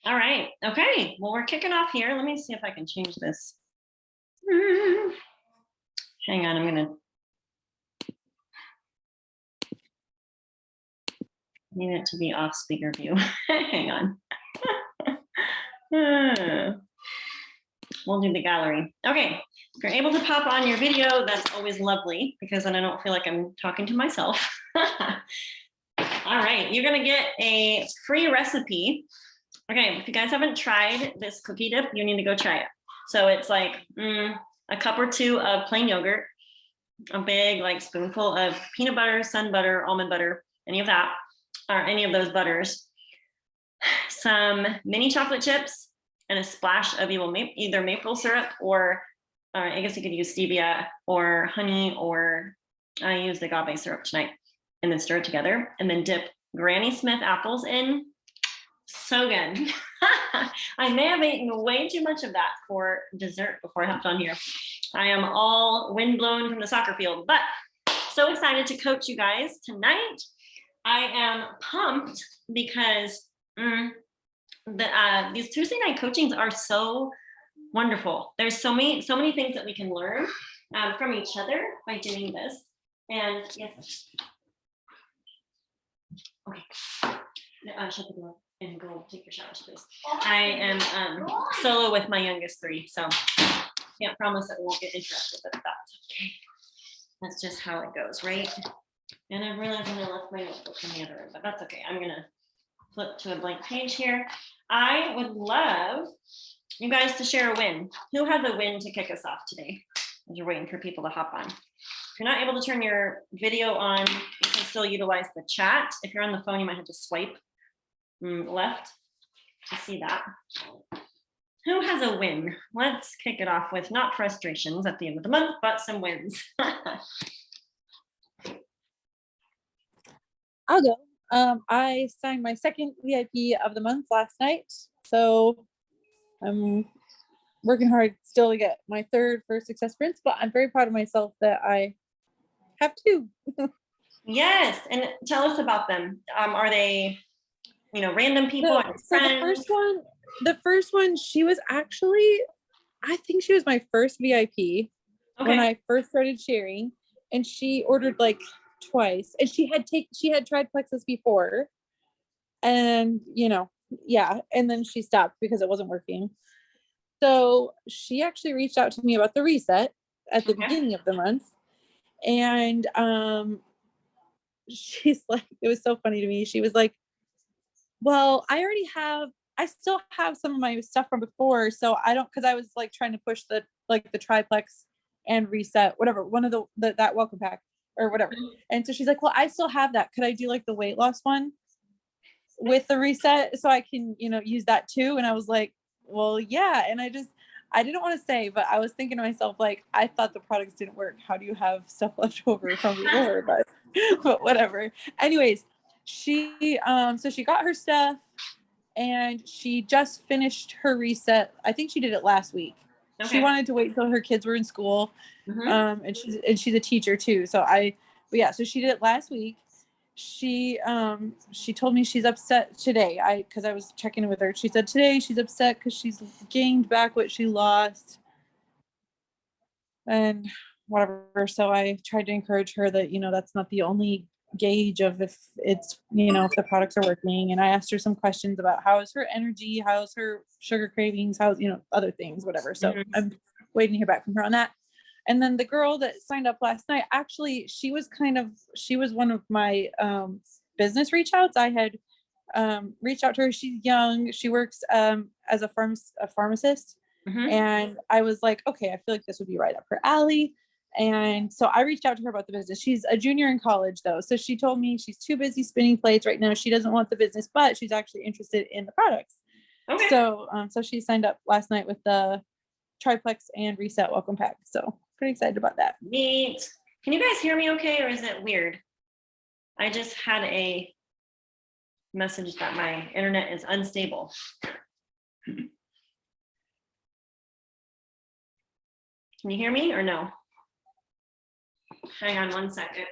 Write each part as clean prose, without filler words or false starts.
All right. Okay. Well, we're kicking off here. Let me see if I can change this. Hang on. I'm going to need it to be off speaker view. Hang on. We'll do the gallery. Okay. If you're able to pop on your video, that's always lovely because then I don't feel like I'm talking to myself. All right. You're going to get a free recipe. Okay, if you guys haven't tried this cookie dip, you need to go try it. So it's like a cup or two of plain yogurt, a big like spoonful of peanut butter, sun butter, almond butter, any of that, or any of those butters, some mini chocolate chips, and a splash of either maple syrup or I guess you could use stevia or honey, or I used agave syrup tonight, and then stir it together and then dip Granny Smith apples in. So good. I may have eaten way too much of that for dessert before I hopped on here. I am all windblown from the soccer field, but so excited to coach you guys tonight. I am pumped because these Tuesday night coachings are so wonderful. There's so many things that we can learn from each other by doing this. And yes. Okay. Shut the door and go take your showers, please. I am solo with my youngest three, so can't promise that we won't get interrupted, but that's okay. That's just how it goes, right? And I'm realizing I left my notebook in the other room, but that's okay. I'm gonna flip to a blank page here. I would love you guys to share a win. Who has a win to kick us off today? As you're waiting for people to hop on. If you're not able to turn your video on, you can still utilize the chat. If you're on the phone, you might have to swipe left to see that. Who has a win? Let's kick it off with not frustrations at the end of the month, but some wins. I'll go. I signed my second VIP of the month last night, so I'm working hard still to get my third for success sprints, but I'm very proud of myself that I have two. Yes, and tell us about them. Are they, random people? So the first one, she was actually, I think she was my first VIP when I first started sharing, and she ordered like twice, and she had tried Plexus before, and and then she stopped because it wasn't working. So she actually reached out to me about the reset at the beginning of the month, and she's like, it was so funny to me. She was like, well, I still have some of my stuff from before, so I don't, because I was like trying to push the triplex and reset, whatever, one of that welcome pack or whatever. And so she's like, well, I still have that. Could I do like the weight loss one with the reset so I can, use that too? And I was like, well, yeah. And I didn't want to say, but I was thinking to myself, like, I thought the products didn't work. How do you have stuff left over from before? But whatever. Anyways, so she got her stuff and she just finished her reset. I think she did it last week. Okay. She wanted to wait till her kids were in school. And she's a teacher too. So she did it last week. She told me she's upset today. Because I was checking in with her. She said today she's upset because she's gained back what she lost and whatever. So I tried to encourage her that, that's not the only gauge of if it's, if the products are working. And I asked her some questions about how is her energy, how's her sugar cravings, how's, other things, whatever. So I'm waiting to hear back from her on that. And then the girl that signed up last night, actually, she was one of my business reach outs. I had reached out to her. She's young. She works as a pharmacist. And I was like, okay, I feel like this would be right up her alley. And so I reached out to her about the business. She's a junior in college though. So she told me she's too busy spinning plates right now. She doesn't want the business, but she's actually interested in the products. Okay. So she signed up last night with the triplex and reset welcome pack. So pretty excited about that. Neat. Can you guys hear me okay, or is it weird? I just had a message that my internet is unstable. Can you hear me or no? Hang on one second.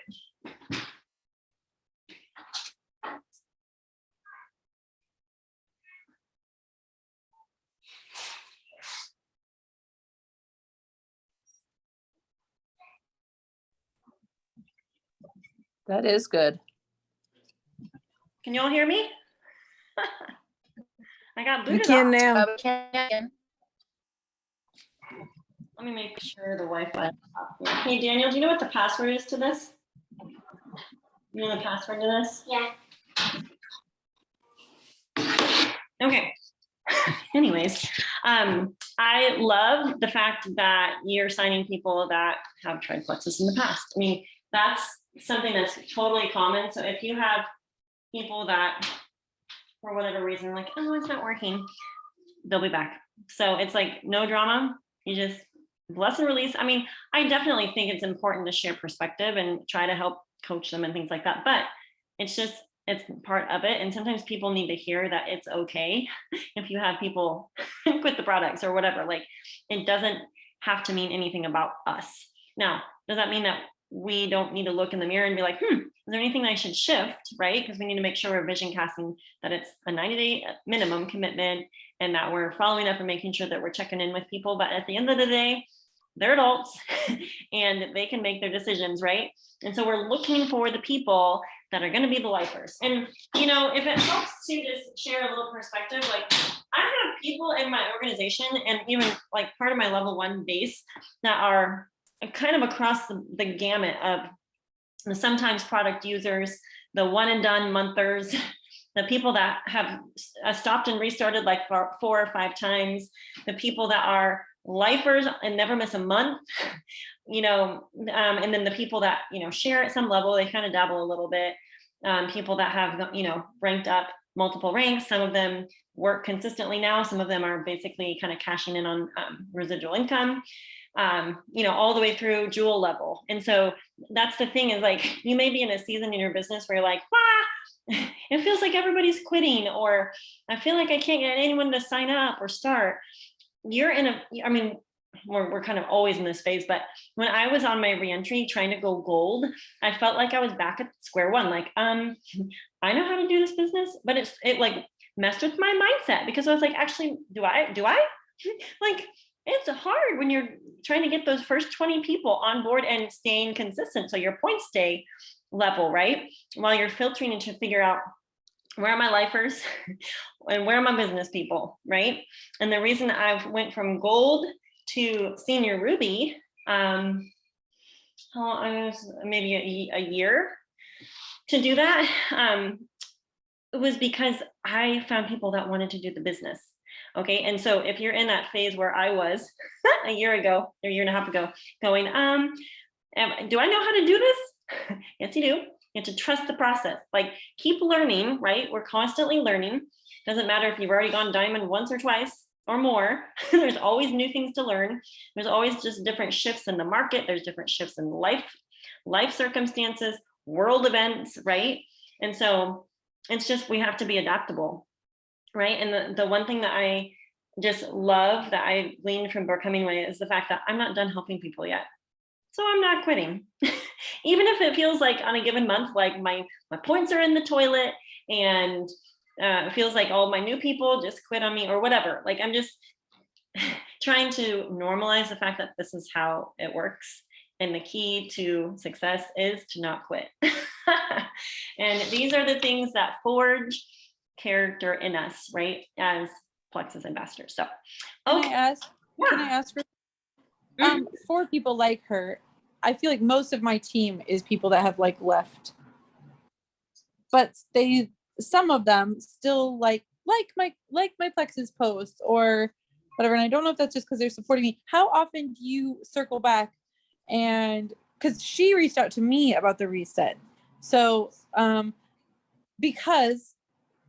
That is good. Can you all hear me? I got We booted can off. now. Let me make sure the Wi-Fi is up here. Hey, Daniel, do you know what the password is to this? You know the password to this? Yeah. Okay. Anyways, I love the fact that you're signing people that have tried Plexus in the past. I mean, that's something that's totally common. So if you have people that, for whatever reason, like, oh, it's not working, they'll be back. So it's like no drama. You just bless and release. I mean, I definitely think it's important to share perspective and try to help coach them and things like that. But it's just, it's part of it. And sometimes people need to hear that it's okay if you have people quit the products or whatever. Like, it doesn't have to mean anything about us. Now, does that mean that we don't need to look in the mirror and be like, is there anything I should shift, right? Because we need to make sure we're vision casting, that it's a 90-day minimum commitment, and that we're following up and making sure that we're checking in with people. But at the end of the day, they're adults and they can make their decisions, right? And so we're looking for the people that are going to be the lifers. And, you know, if it helps to just share a little perspective, like, I have people in my organization and even like part of my level 1 base that are kind of across the gamut of the sometimes product users, the one and done monthers, the people that have stopped and restarted like 4 or 5 times, the people that are lifers and never miss a month, you know, and then the people that, you know, share at some level, they kind of dabble a little bit, people that have, you know, ranked up multiple ranks. Some of them work consistently now. Some of them are basically kind of cashing in on residual income, you know, all the way through jewel level. And so that's the thing, is like, you may be in a season in your business where you're like, it feels like everybody's quitting, or I feel like I can't get anyone to sign up or start. You're in a, I mean, we're kind of always in this phase, but when I was on my reentry trying to go gold, I felt like I was back at square one. Like, I know how to do this business, but it like messed with my mindset, because I was like, actually, do I? Like, it's hard when you're trying to get those first 20 people on board and staying consistent, so your points stay level, right? While you're filtering and to figure out, where are my lifers and where are my business people, right? And the reason I went from gold to senior ruby, I was maybe a year to do that, it was because I found people that wanted to do the business. Okay, and so if you're in that phase where I was a year ago, or a year and a half ago, going, do I know how to do this? Yes, you do. You have to trust the process. Like, keep learning, right? We're constantly learning. Doesn't matter if you've already gone diamond once or twice or more. There's always new things to learn. There's always just different shifts in the market. There's different shifts in life circumstances, world events, right? And so it's just, we have to be adaptable, right? And the one thing that I just love that I gleaned from Becoming Way is the fact that I'm not done helping people yet. So I'm not quitting. Even if it feels like on a given month, like my points are in the toilet, and it feels like all my new people just quit on me or whatever. Like, I'm just trying to normalize the fact that this is how it works. And the key to success is to not quit. And these are the things that forge character in us, right? As Plexus ambassadors. So, Can I ask for people like her, I feel like most of my team is people that have like left, but some of them still like my Plexus posts or whatever. And I don't know if that's just because they're supporting me. How often do you circle back? And because she reached out to me about the reset. So because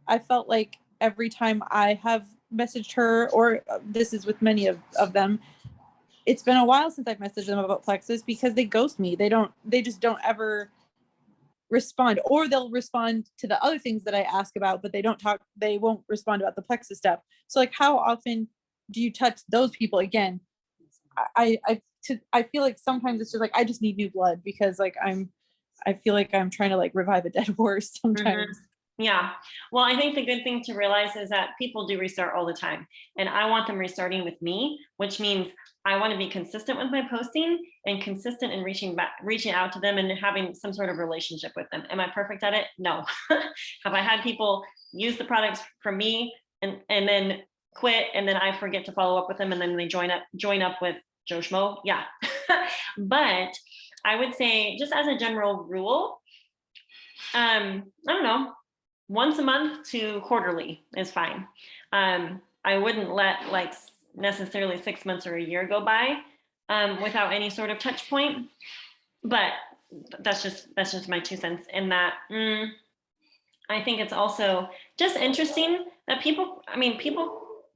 I felt like every time I have messaged her, or this is with many of them, it's been a while since I've messaged them about Plexus because they ghost me. They just don't ever respond, or they'll respond to the other things that I ask about, but they won't respond about the Plexus stuff. So like, how often do you touch those people again? I feel like sometimes it's just like, I just need new blood, because like I feel like I'm trying to like revive a dead horse sometimes. Yeah. Well, I think the good thing to realize is that people do restart all the time. And I want them restarting with me, which means I want to be consistent with my posting and consistent in reaching out to them and having some sort of relationship with them. Am I perfect at it? No. Have I had people use the products from me and then quit and then I forget to follow up with them and then they join up with Joe Schmo? Yeah. But I would say just as a general rule, I don't know, once a month to quarterly is fine. I wouldn't let like necessarily 6 months or a year go by without any sort of touch point. But that's just my 2 cents. In that, I think it's also just interesting that people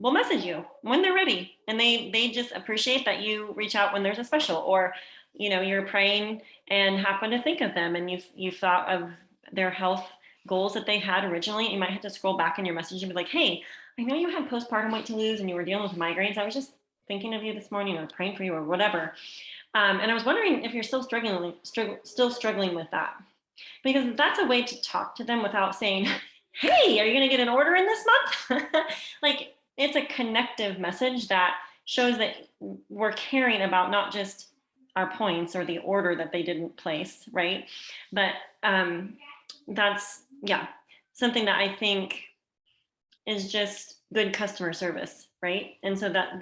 will message you when they're ready, and they just appreciate that you reach out when there's a special, or you're praying and happen to think of them, and you thought of their health goals that they had originally. You might have to scroll back in your message and be like, hey, I know you had postpartum weight to lose and you were dealing with migraines. I was just thinking of you this morning or praying for you or whatever. And I was wondering if you're still struggling with that, because that's a way to talk to them without saying, hey, are you going to get an order in this month? Like, it's a connective message that shows that we're caring about not just our points or the order that they didn't place, right? But that's, yeah, something that I think is just good customer service, right? And so that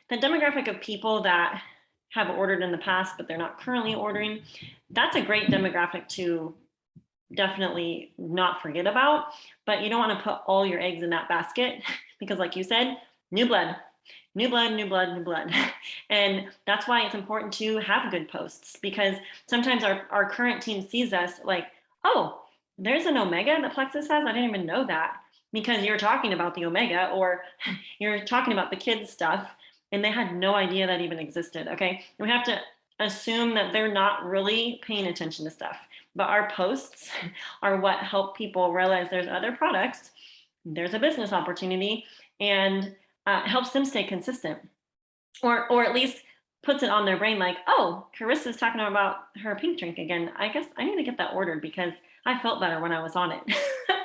the demographic of people that have ordered in the past but they're not currently ordering, that's a great demographic to definitely not forget about. But you don't want to put all your eggs in that basket, because like you said, new blood, new blood, new blood, new blood. And that's why it's important to have good posts, because sometimes our current team sees us like, oh, there's an omega that Plexus has, I didn't even know that, because you're talking about the omega or you're talking about the kids stuff and they had no idea that even existed. Okay, we have to assume that they're not really paying attention to stuff, but our posts are what help people realize there's other products, there's a business opportunity, and helps them stay consistent, or at least puts it on their brain like, oh, Carissa's talking about her pink drink again. I guess I need to get that ordered because I felt better when I was on it.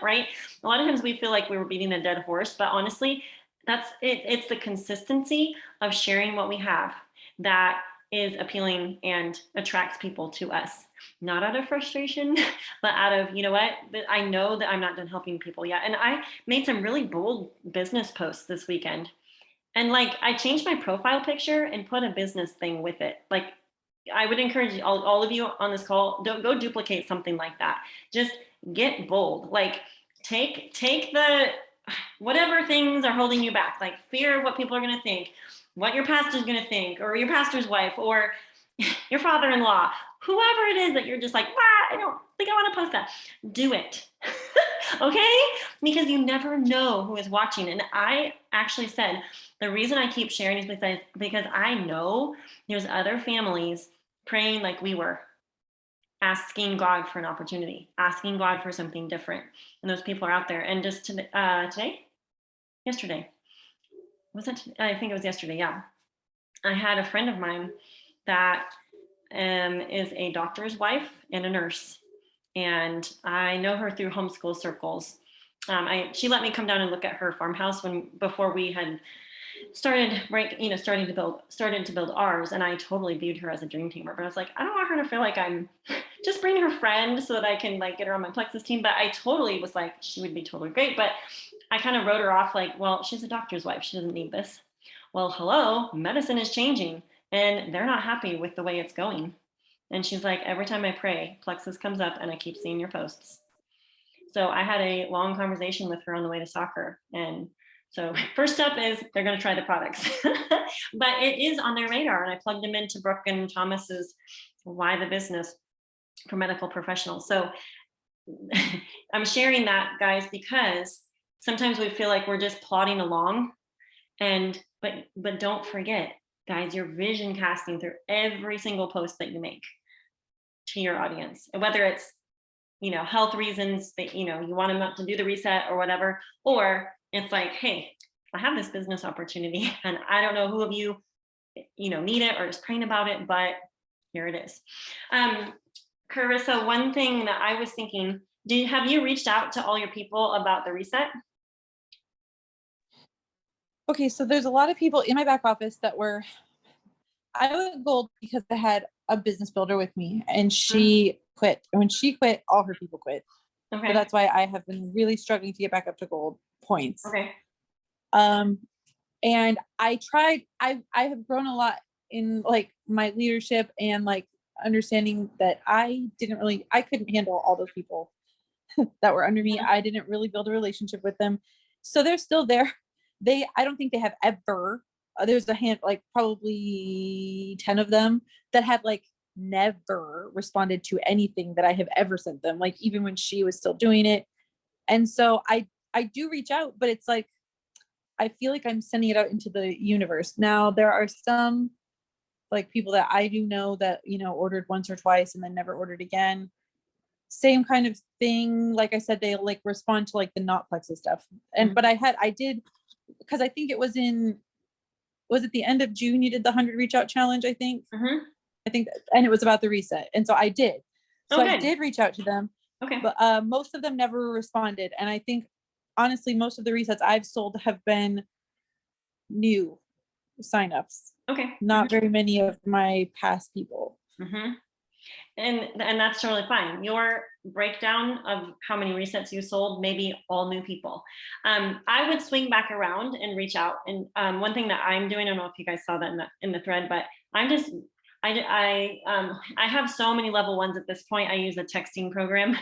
Right? A lot of times we feel like we were beating a dead horse, but honestly, that's it. It's the consistency of sharing what we have that is appealing and attracts people to us, not out of frustration, but out of, you know what, I know that I'm not done helping people yet. And I made some really bold business posts this weekend. And like, I changed my profile picture and put a business thing with it. Like, I would encourage all of you on this call, don't go duplicate something like that. Just get bold. Like, take the whatever things are holding you back, like fear of what people are going to think, what your pastor's going to think, or your pastor's wife, or your father-in-law, whoever it is that you're just like, I don't think I want to post that. Do it. Okay? Because you never know who is watching. And I actually said, the reason I keep sharing is because I know there's other families praying like we were, asking God for an opportunity, asking God for something different. And those people are out there. And just yesterday, I think it was yesterday. Yeah. I had a friend of mine that is a doctor's wife and a nurse. And I know her through homeschool circles. She let me come down and look at her farmhouse before we had started to build ours, and I totally viewed her as a dream teamer. But I was like, I don't want her to feel like I'm just bringing her friend so that I can like get her on my Plexus team. But I totally was like, she would be totally great. But I kind of wrote her off like, well, she's a doctor's wife, she doesn't need this. Well, hello, medicine is changing, and they're not happy with the way it's going. And she's like, every time I pray, Plexus comes up, and I keep seeing your posts. So I had a long conversation with her on the way to soccer, and so first step is they're going to try the products, but it is on their radar. And I plugged them into Brooke and Thomas's Why the Business for Medical Professionals. So I'm sharing that, guys, because sometimes we feel like we're just plodding along, but don't forget, guys, you're vision casting through every single post that you make to your audience, and whether it's health reasons that you want them to do the reset or whatever, or it's like, hey, I have this business opportunity and I don't know who of you need it or is praying about it, but here it is. Carissa, one thing that I was thinking Have you reached out to all your people about the reset? Okay, so there's a lot of people in my back office that were, I went gold because I had a business builder with me and she quit. And when she quit, all her people quit. Okay. So that's why I have been really struggling to get back up to gold points. Okay. And I have grown a lot in like my leadership and like understanding that I couldn't handle all those people that were under me. I didn't really build a relationship with them. So they're still there. I don't think they have ever, there's a hand, like probably 10 of them that have like never responded to anything that I have ever sent them, like even when she was still doing it. And so I do reach out, but it's like, I feel like I'm sending it out into the universe. Now there are some like people that I do know that, ordered once or twice and then never ordered again. Same kind of thing. Like I said, they like respond to like the not plexus stuff. And, but I did, because I think was it the end of June you did the 100 reach out challenge, I think. I think, and it was about the reset. And so I did. So I did reach out to them. Okay. But most of them never responded. And I think honestly, most of the resets I've sold have been new signups. Okay. Not very many of my past people. And that's totally fine. Your breakdown of how many resets you sold, maybe all new people. I would swing back around and reach out. And one thing that I'm doing, I don't know if you guys saw that in the thread, but I have so many level ones at this point. I use a texting program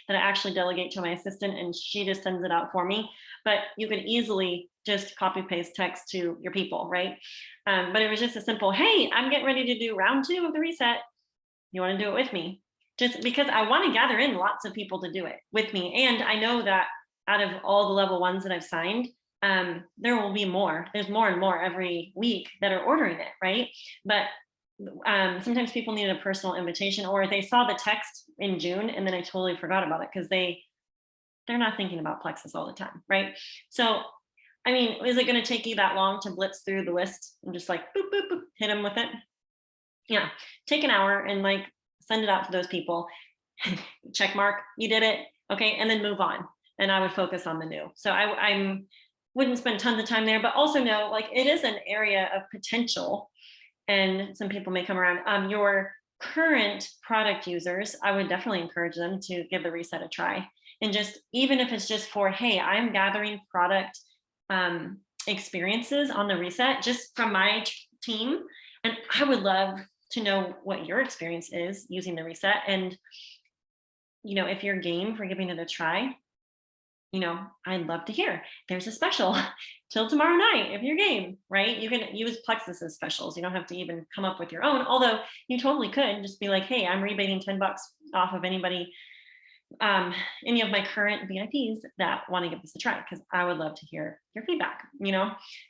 that I actually delegate to my assistant and she just sends it out for me. But you could easily just copy paste text to your people, right? But it was just a simple, hey, I'm getting ready to do round 2 of the reset. You want to do it with me? Just because I want to gather in lots of people to do it with me. And I know that out of all the level ones that I've signed, there will be more. There's more and more every week that are ordering it, right? But sometimes people need a personal invitation, or they saw the text in June and then I totally forgot about it because they're not thinking about plexus all the time, right? So, I mean, is it going to take you that long to blitz through the list and just like boop, boop, boop, hit them with it? Yeah, take an hour and like send it out to those people. Check mark, you did it. Okay, and then move on. And I would focus on the new. So I wouldn't spend tons of time there, but also know like it is an area of potential. And some people may come around. Your current product users, I would definitely encourage them to give the reset a try. And just, even if it's just for, hey, I'm gathering product experiences on the reset just from my team. And I would love to know what your experience is using the reset. And, if you're game for giving it a try, I'd love to hear. There's a special till tomorrow night if you're game, right? You can use Plexus's specials. You don't have to even come up with your own, although you totally could just be like, hey, I'm rebating $10 off of anybody, any of my current VIPs that want to give this a try, because I would love to hear your feedback,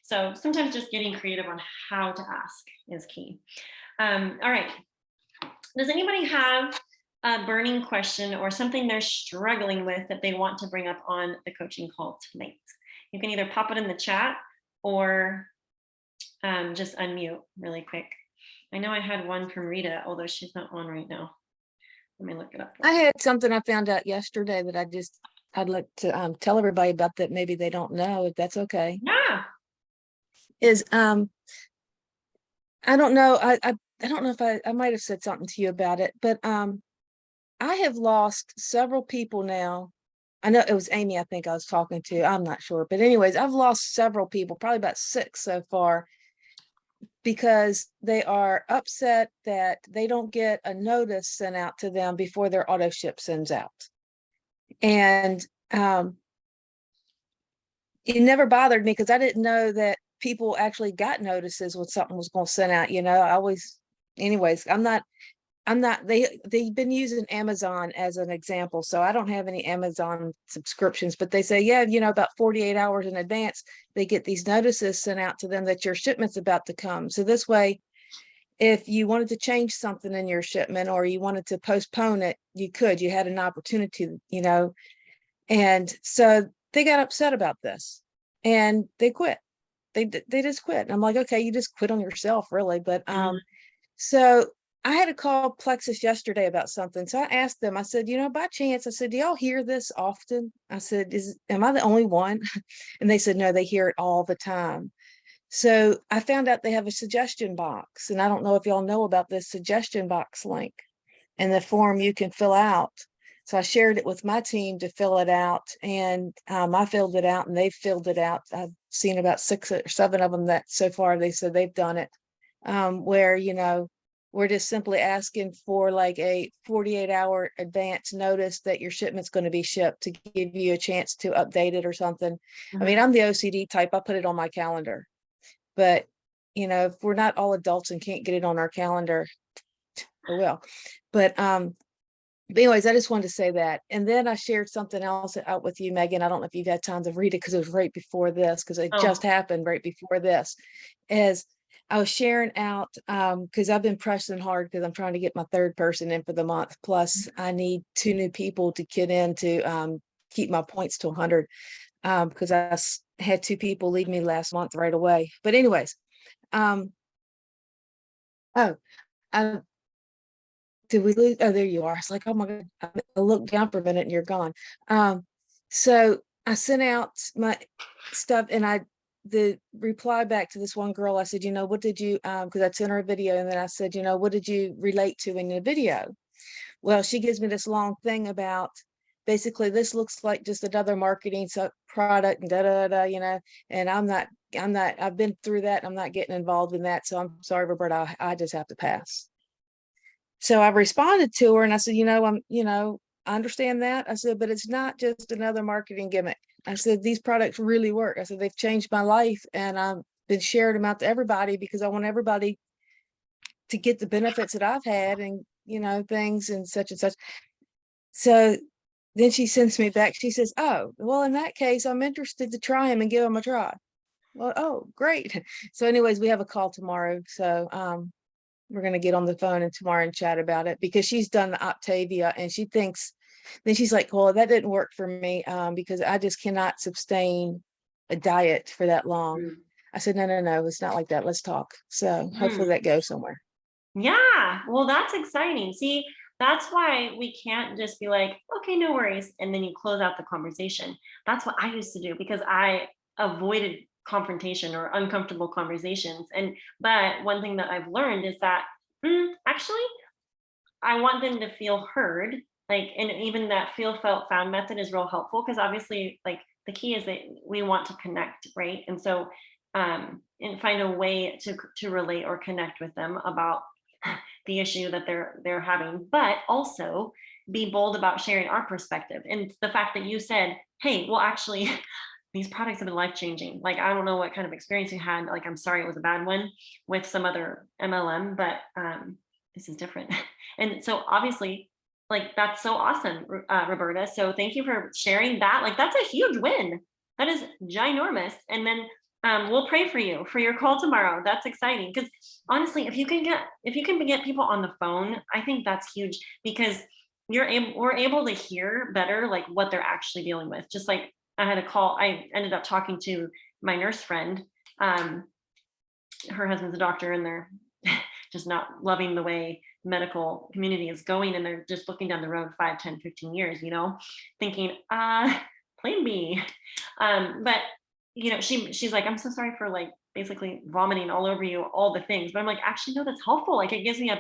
So sometimes just getting creative on how to ask is key. All right. Does anybody have a burning question or something they're struggling with that they want to bring up on the coaching call tonight? You can either pop it in the chat or just unmute really quick. I know I had one from Rita, although she's not on right now. Let me look it up. I had something I found out yesterday that I'd like to tell everybody about that maybe they don't know, if that's okay. Yeah. Is I don't know. I don't know if I might have said something to you about it, but I have lost several people now. I know it was Amy, I think I was talking to. I'm not sure. But anyways, I've lost several people, probably about 6 so far, because they are upset that they don't get a notice sent out to them before their auto ship sends out. And it never bothered me because I didn't know that people actually got notices when something was going to send out. I always, anyways, I'm not, they've been using Amazon as an example. So I don't have any Amazon subscriptions, but they say, yeah, about 48 hours in advance, they get these notices sent out to them that your shipment's about to come. So this way, if you wanted to change something in your shipment or you wanted to postpone it, you had an opportunity, and so they got upset about this and they quit. They just quit. And I'm like, okay, you just quit on yourself really. But so I had a call Plexus yesterday about something. So I asked them, I said, by chance, I said, do y'all hear this often? I said, am I the only one? And they said, no, they hear it all the time. So I found out they have a suggestion box. And I don't know if y'all know about this suggestion box link and the form you can fill out. So I shared it with my team to fill it out, and I filled it out and they filled it out. I've seen about 6 or 7 of them that so far they said they've done it, where, we're just simply asking for like a 48-hour advance notice that your shipment's going to be shipped to give you a chance to update it or something. I mean, I'm the OCD type. I put it on my calendar, but if we're not all adults and can't get it on our calendar, oh well. But anyways, I just wanted to say that. And then I shared something else out with you, Megan. I don't know if you've had time to read it because it was right before this, because it just happened right before this. As I was sharing out, because I've been pressing hard because I'm trying to get my 3rd person in for the month. Plus, I need 2 new people to get in to keep my points to 100, because I had 2 people leave me last month right away. But anyways, oh, I did we lose? Oh, there you are. It's like, oh my God, I looked down for a minute and you're gone. So I sent out my stuff, and the reply back to this one girl, I said, what did you, because I sent her a video, and then I said, what did you relate to in the video? Well, she gives me this long thing about basically this looks like just another marketing product and and I've been through that. I'm not getting involved in that. So I'm sorry, Roberta, I just have to pass. So I responded to her and I said, I understand that. I said, but it's not just another marketing gimmick. I said, these products really work. I said, they've changed my life, and I've been sharing them out to everybody because I want everybody to get the benefits that I've had, and, things and such and such. So then she sends me back. She says, oh, well, in that case, I'm interested to try them and give them a try. Well, oh, great. So anyways, we have a call tomorrow. So, we're going to get on the phone and tomorrow and chat about it, because she's done the Octavia and she thinks, then she's like, well, that didn't work for me, because I just cannot sustain a diet for that long. I said, no, it's not like that. Let's talk. So hopefully that goes somewhere. Yeah, well, that's exciting. See, that's why we can't just be like, okay, no worries, and then you close out the conversation. That's what I used to do because I avoided confrontation or uncomfortable conversations. But one thing that I've learned is that actually, I want them to feel heard. Like, and even that feel, felt, found method is real helpful because obviously, like, the key is that we want to connect, right? And so, and find a way to relate or connect with them about the issue that they're having, but also be bold about sharing our perspective. And the fact that you said, hey, well, actually, these products have been life changing. Like, I don't know what kind of experience you had. Like, I'm sorry it was a bad one with some other MLM, but this is different. And so obviously, like, that's so awesome, Roberta. So thank you for sharing that. Like, that's a huge win. That is ginormous. And then we'll pray for you for your call tomorrow. That's exciting because honestly, if you can get people on the phone, I think that's huge because we're able to hear better like what they're actually dealing with. Just like I had a call, I ended up talking to my nurse friend. Her husband's a doctor, and they're just not loving the way medical community is going, and they're just looking down the road 5, 10, 15 years, thinking plan B. But she's like, I'm so sorry for like basically vomiting all over you all the things, but I'm like, actually no, that's helpful. Like, it gives me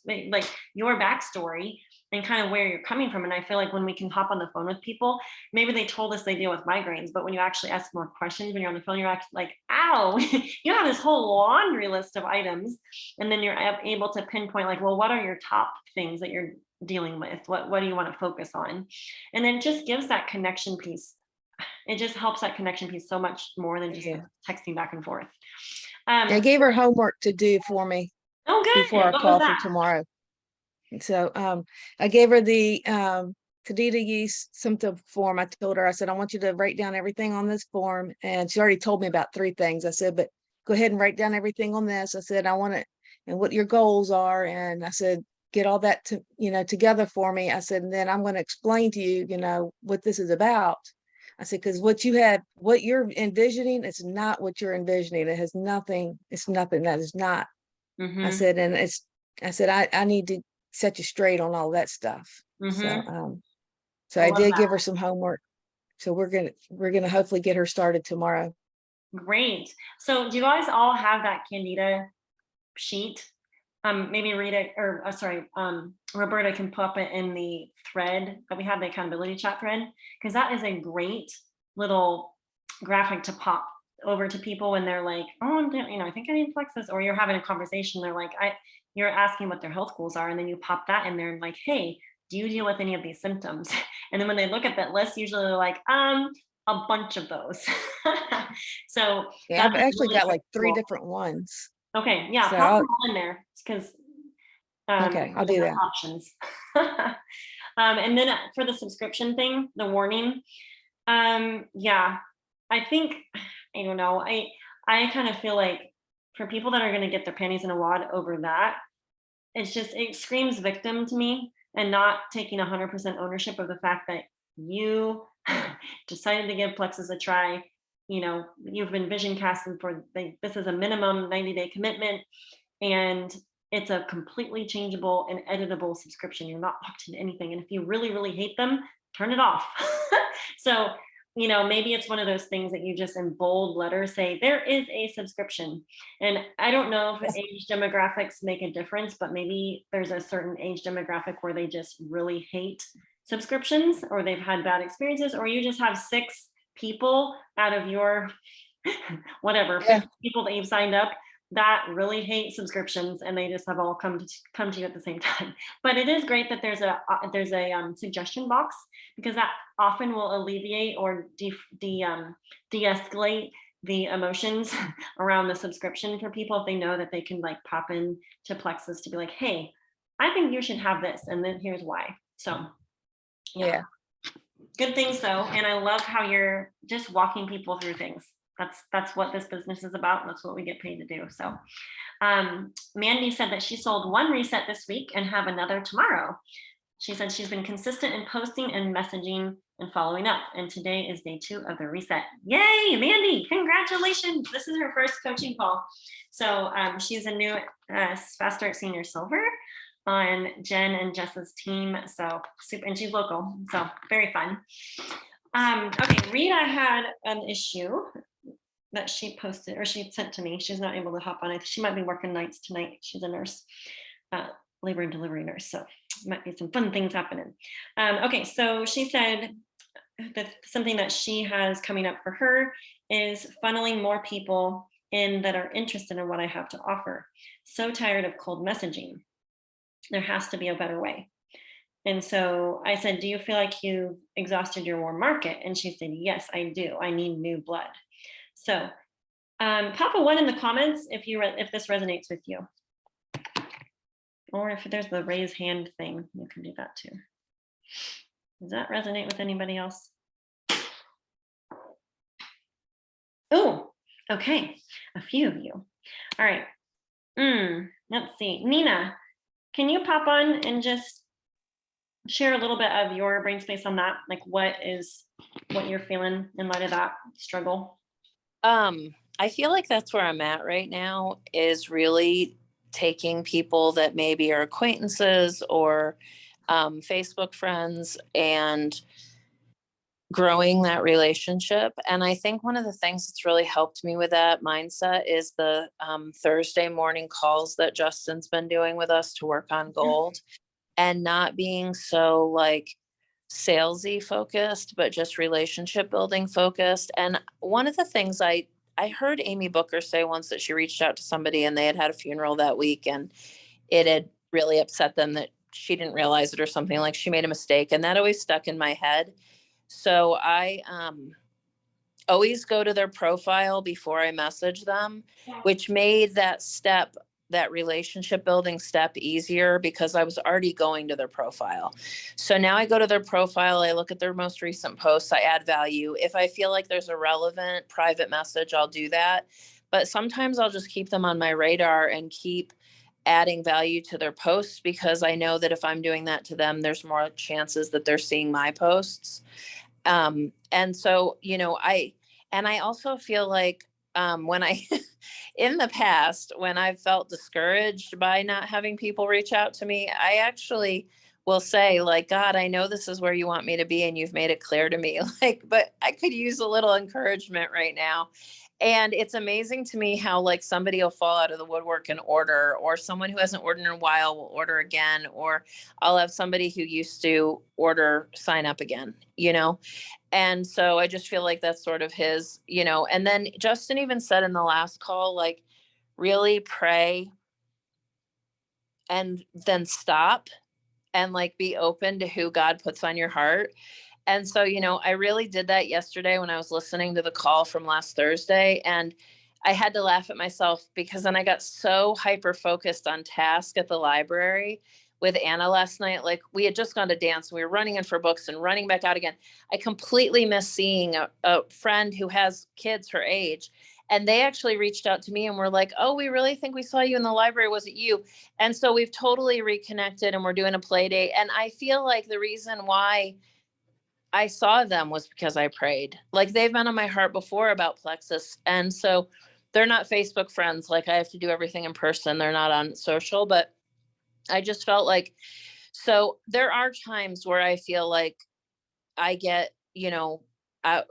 like your backstory and kind of where you're coming from. And I feel like when we can hop on the phone with people, maybe they told us they deal with migraines, but when you actually ask more questions when you're on the phone, you're actually like, ow, you have this whole laundry list of items. And then you're able to pinpoint like, well, what are your top things that you're dealing with? What do you want to focus on? And then it just gives that connection piece. It just helps that connection piece so much more than just texting back and forth. I gave her homework to do for me before our call for tomorrow. So I gave her the Candida yeast symptom form. I told her, I said, I want you to write down everything on this form. And she already told me about 3 things. I said, but go ahead and write down everything on this. I said, I want it and what your goals are. And I said, get all that together for me. I said, and then I'm going to explain to you, what this is about. I said, because what you're envisioning, it's not what you're envisioning. It has nothing. It's nothing. That is not. I said, and I said, I need to set you straight on all that stuff. So, Mhm. so I I love did that. give her some homework. So we're gonna hopefully get her started tomorrow. Great. So do you guys all have that Candida sheet? Maybe read it, or sorry, Roberta can pop it in the thread that we have, the accountability chat thread, because that is a great little graphic to pop over to people when they're like, oh, I think I need to flex this, or you're having a conversation. They're like, you're asking what their health goals are, and then you pop that in there and like, hey, do you deal with any of these symptoms? And then when they look at that list, usually they're like, a bunch of those. So Yeah, that's I've a actually really got great like 3 tool. different ones. Okay, yeah, So pop them all in there because okay, I'll do different that. options. And then for the subscription thing, the warning, yeah, I think, I don't know, I kind of feel like for people that are going to get their panties in a wad over that, it screams victim to me, and not taking 100% ownership of the fact that you decided to give Plexus a try. You've been vision casting for this is a minimum 90-day commitment, and it's a completely changeable and editable subscription. You're not locked into anything. And if you really, really hate them, turn it off. So, maybe it's one of those things that you just in bold letters say, there is a subscription. And I don't know if age demographics make a difference, but maybe there's a certain age demographic where they just really hate subscriptions, or they've had bad experiences, or you just have 6 people out of your whatever, Yeah. 50 people that you've signed up that really hate subscriptions, and they just have all come to you at the same time. But it is great that there's a suggestion box, because that often will alleviate or de-escalate the emotions around the subscription for people, if they know that they can like pop in to Plexus to be like, hey, I think you should have this, and then here's why. So yeah, good things though. And I love how you're just walking people through things. That's what this business is about. That's what we get paid to do. So Mandy said that she sold 1 reset this week and have another tomorrow. She said she's been consistent in posting and messaging and following up, and today is day 2 of the reset. Yay, Mandy, congratulations. This is her first coaching call. So she's a new Fast Start Senior Silver on Jen and Jess's team. So super, and she's local, so very fun. Okay, Rita had an issue that she posted, or she sent to me. She's not able to hop on it. She might be working nights tonight. She's a nurse, labor and delivery nurse. So might be some fun things happening. Okay, so she said that something that she has coming up for her is funneling more people in that are interested in what I have to offer. So tired of cold messaging. There has to be a better way. And so I said, do you feel like you exhausted your warm market? And she said, yes, I do. I need new blood. So pop a 1 in the comments if this resonates with you. Or if there's the raise hand thing, you can do that too. Does that resonate with anybody else? Oh, okay. A few of you. All right. Let's see. Nina, can you pop on and just share a little bit of your brain space on that? Like what you're feeling in light of that struggle? I feel like that's where I'm at right now, is really taking people that maybe are acquaintances or Facebook friends and growing that relationship. And I think one of the things that's really helped me with that mindset is the Thursday morning calls that Justin's been doing with us to work on gold, and not being so like salesy focused, but just relationship building focused. And one of the things I heard Amy Booker say once, that she reached out to somebody and they had a funeral that week, and it had really upset them that she didn't realize it, or something, like she made a mistake. And that always stuck in my head. So I always go to their profile before I message them, which made that relationship building step easier, because I was already going to their profile. So now I go to their profile, I look at their most recent posts, I add value. If I feel like there's a relevant private message, I'll do that. But sometimes I'll just keep them on my radar and keep adding value to their posts, because I know that if I'm doing that to them, there's more chances that they're seeing my posts. And so, I also feel like when I, in the past, when I felt discouraged by not having people reach out to me, I actually will say, like, God, I know this is where you want me to be and you've made it clear to me, like, but I could use a little encouragement right now. And it's amazing to me how, like, somebody will fall out of the woodwork and order, or someone who hasn't ordered in a while will order again, or I'll have somebody who used to order sign up again, you know? And so I just feel like that's sort of his, you know, and then Justin even said in the last call, like, really pray and then stop and like be open to who God puts on your heart. And so, you know, I really did that yesterday when I was listening to the call from last Thursday. And I had to laugh at myself because then I got so hyper focused on task at the library with Anna last night. Like, we had just gone to dance. We were running in for books and running back out again. I completely missed seeing a friend who has kids her age. And they actually reached out to me and were like, oh, we really think we saw you in the library. Was it you? And so we've totally reconnected and we're doing a play date. And I feel like the reason why I saw them was because I prayed. Like, they've been on my heart before about Plexus. And so they're not Facebook friends. Like, I have to do everything in person. They're not on social, but I just felt like, so there are times where I feel like I get, you know,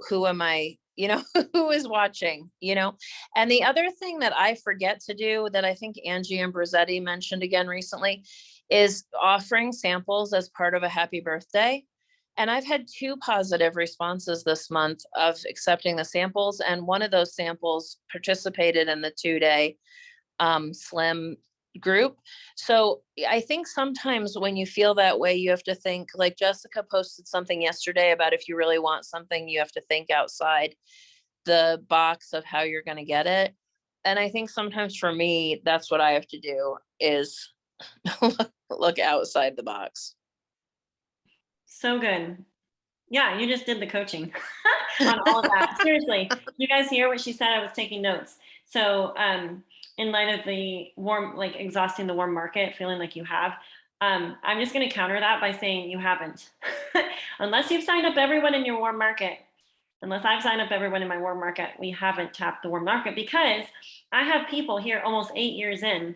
who am I, you know, who is watching, you know? And the other thing that I forget to do that I think Angie and Brazetti mentioned again recently is offering samples as part of a happy birthday. And I've had 2 positive responses this month of accepting the samples. And one of those samples participated in the 2-day slim group. So I think sometimes when you feel that way, you have to think, like Jessica posted something yesterday about if you really want something, you have to think outside the box of how you're going to get it. And I think sometimes for me, that's what I have to do is look outside the box. So good. Yeah, you just did the coaching on all of that. Seriously, you guys hear what she said? I was taking notes. So, in light of the warm, like exhausting the warm market, feeling like you have, I'm just going to counter that by saying you haven't. Unless you've signed up everyone in your warm market, unless I've signed up everyone in my warm market, we haven't tapped the warm market, because I have people here almost 8 years in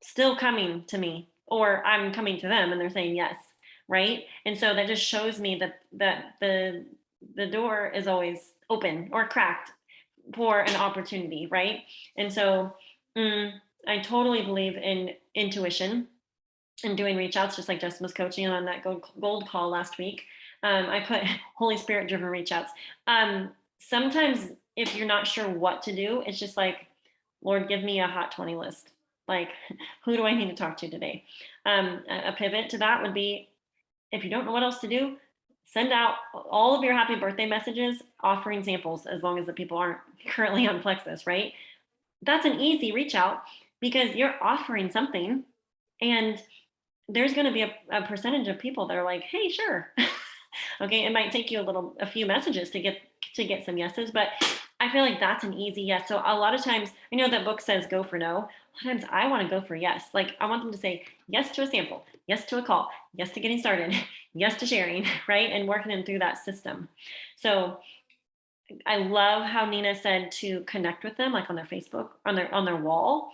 still coming to me, or I'm coming to them and they're saying yes. Right. And so that just shows me that the door is always open or cracked for an opportunity. Right. And so I totally believe in intuition and doing reach outs, just like Justin was coaching on that gold call last week. I put Holy Spirit driven reach outs. Sometimes if you're not sure what to do, it's just like, Lord, give me a hot 20 list. Like, who do I need to talk to today? A pivot to that would be, if you don't know what else to do, send out all of your happy birthday messages offering samples, as long as the people aren't currently on Plexus, right? That's an easy reach out because you're offering something, and there's going to be a percentage of people that are like, hey, sure. Okay, it might take you a few messages to get some yeses, but I feel like that's an easy yes. So a lot of times, I know that book says go for no. A lot of times I want to go for yes. Like, I want them to say yes to a sample, yes to a call, yes to getting started, yes to sharing, right? And working them through that system. So I love how Nina said to connect with them, like on their Facebook, on their wall.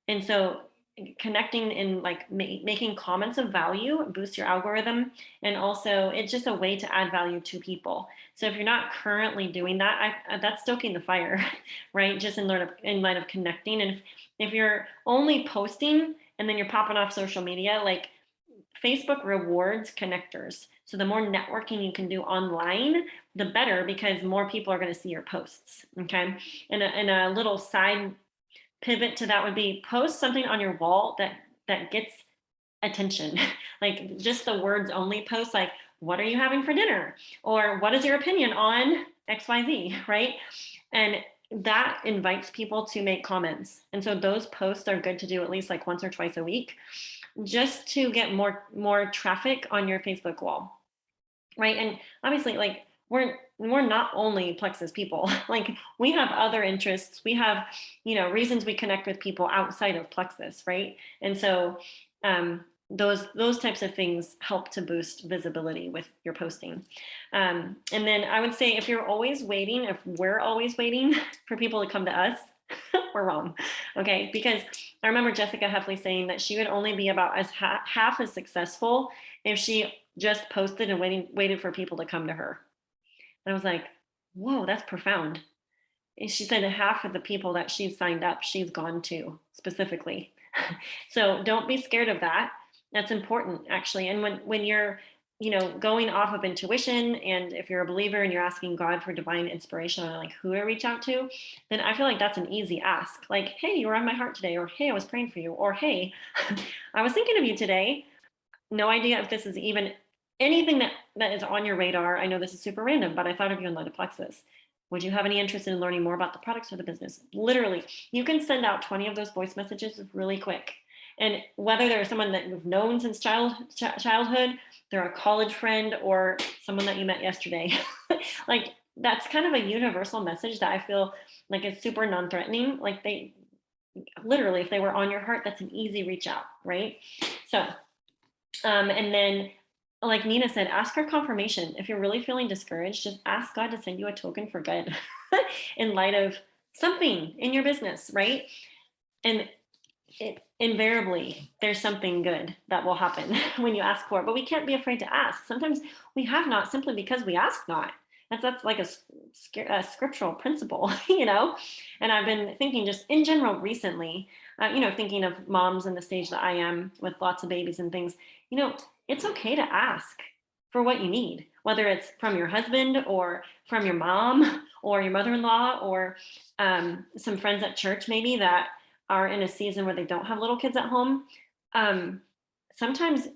And so connecting and like making comments of value boosts your algorithm, and also it's just a way to add value to people. So if you're not currently doing that, that's stoking the fire, right? Just in light of connecting. And if you're only posting and then you're popping off social media, like, Facebook rewards connectors. So the more networking you can do online, the better, because more people are going to see your posts. Okay. And a little side pivot to that would be, post something on your wall that gets attention. Like, just the words only post, like, what are you having for dinner? Or what is your opinion on XYZ, right? And that invites people to make comments. And so those posts are good to do at least like once or twice a week, just to get more traffic on your Facebook wall. Right. And obviously, like, we're not only Plexus people. Like, we have other interests. We have, reasons we connect with people outside of Plexus, right? And so those types of things help to boost visibility with your posting. And then I would say if we're always waiting for people to come to us, we're wrong. Okay. Because I remember Jessica Heffley saying that she would only be about as half as successful if she just posted and waited for people to come to her. And I was like, whoa, that's profound. And she said that half of the people that she's signed up, she's gone to specifically. So don't be scared of that. That's important, actually. And when you're, going off of intuition, and if you're a believer and you're asking God for divine inspiration on like who to reach out to, then I feel like that's an easy ask. Like, hey, you were on my heart today, or hey, I was praying for you, or hey, I was thinking of you today. No idea if this is even anything that is on your radar. I know this is super random, but I thought of you in light of Plexus. Would you have any interest in learning more about the products or the business? Literally, you can send out 20 of those voice messages really quick. And whether they're someone that you've known since childhood, they're a college friend, or someone that you met yesterday, like that's kind of a universal message that I feel like is super non-threatening. Like they literally, if they were on your heart, that's an easy reach out, right? So, and then like Nina said, ask for confirmation. If you're really feeling discouraged, just ask God to send you a token for good in light of something in your business, right? And invariably, there's something good that will happen when you ask for it, but we can't be afraid to ask. Sometimes we have not simply because we ask not. That's like a scriptural principle, And I've been thinking just in general recently, thinking of moms in the stage that I am with lots of babies and things, it's okay to ask for what you need, whether it's from your husband or from your mom or your mother-in-law or some friends at church maybe that are in a season where they don't have little kids at home. Sometimes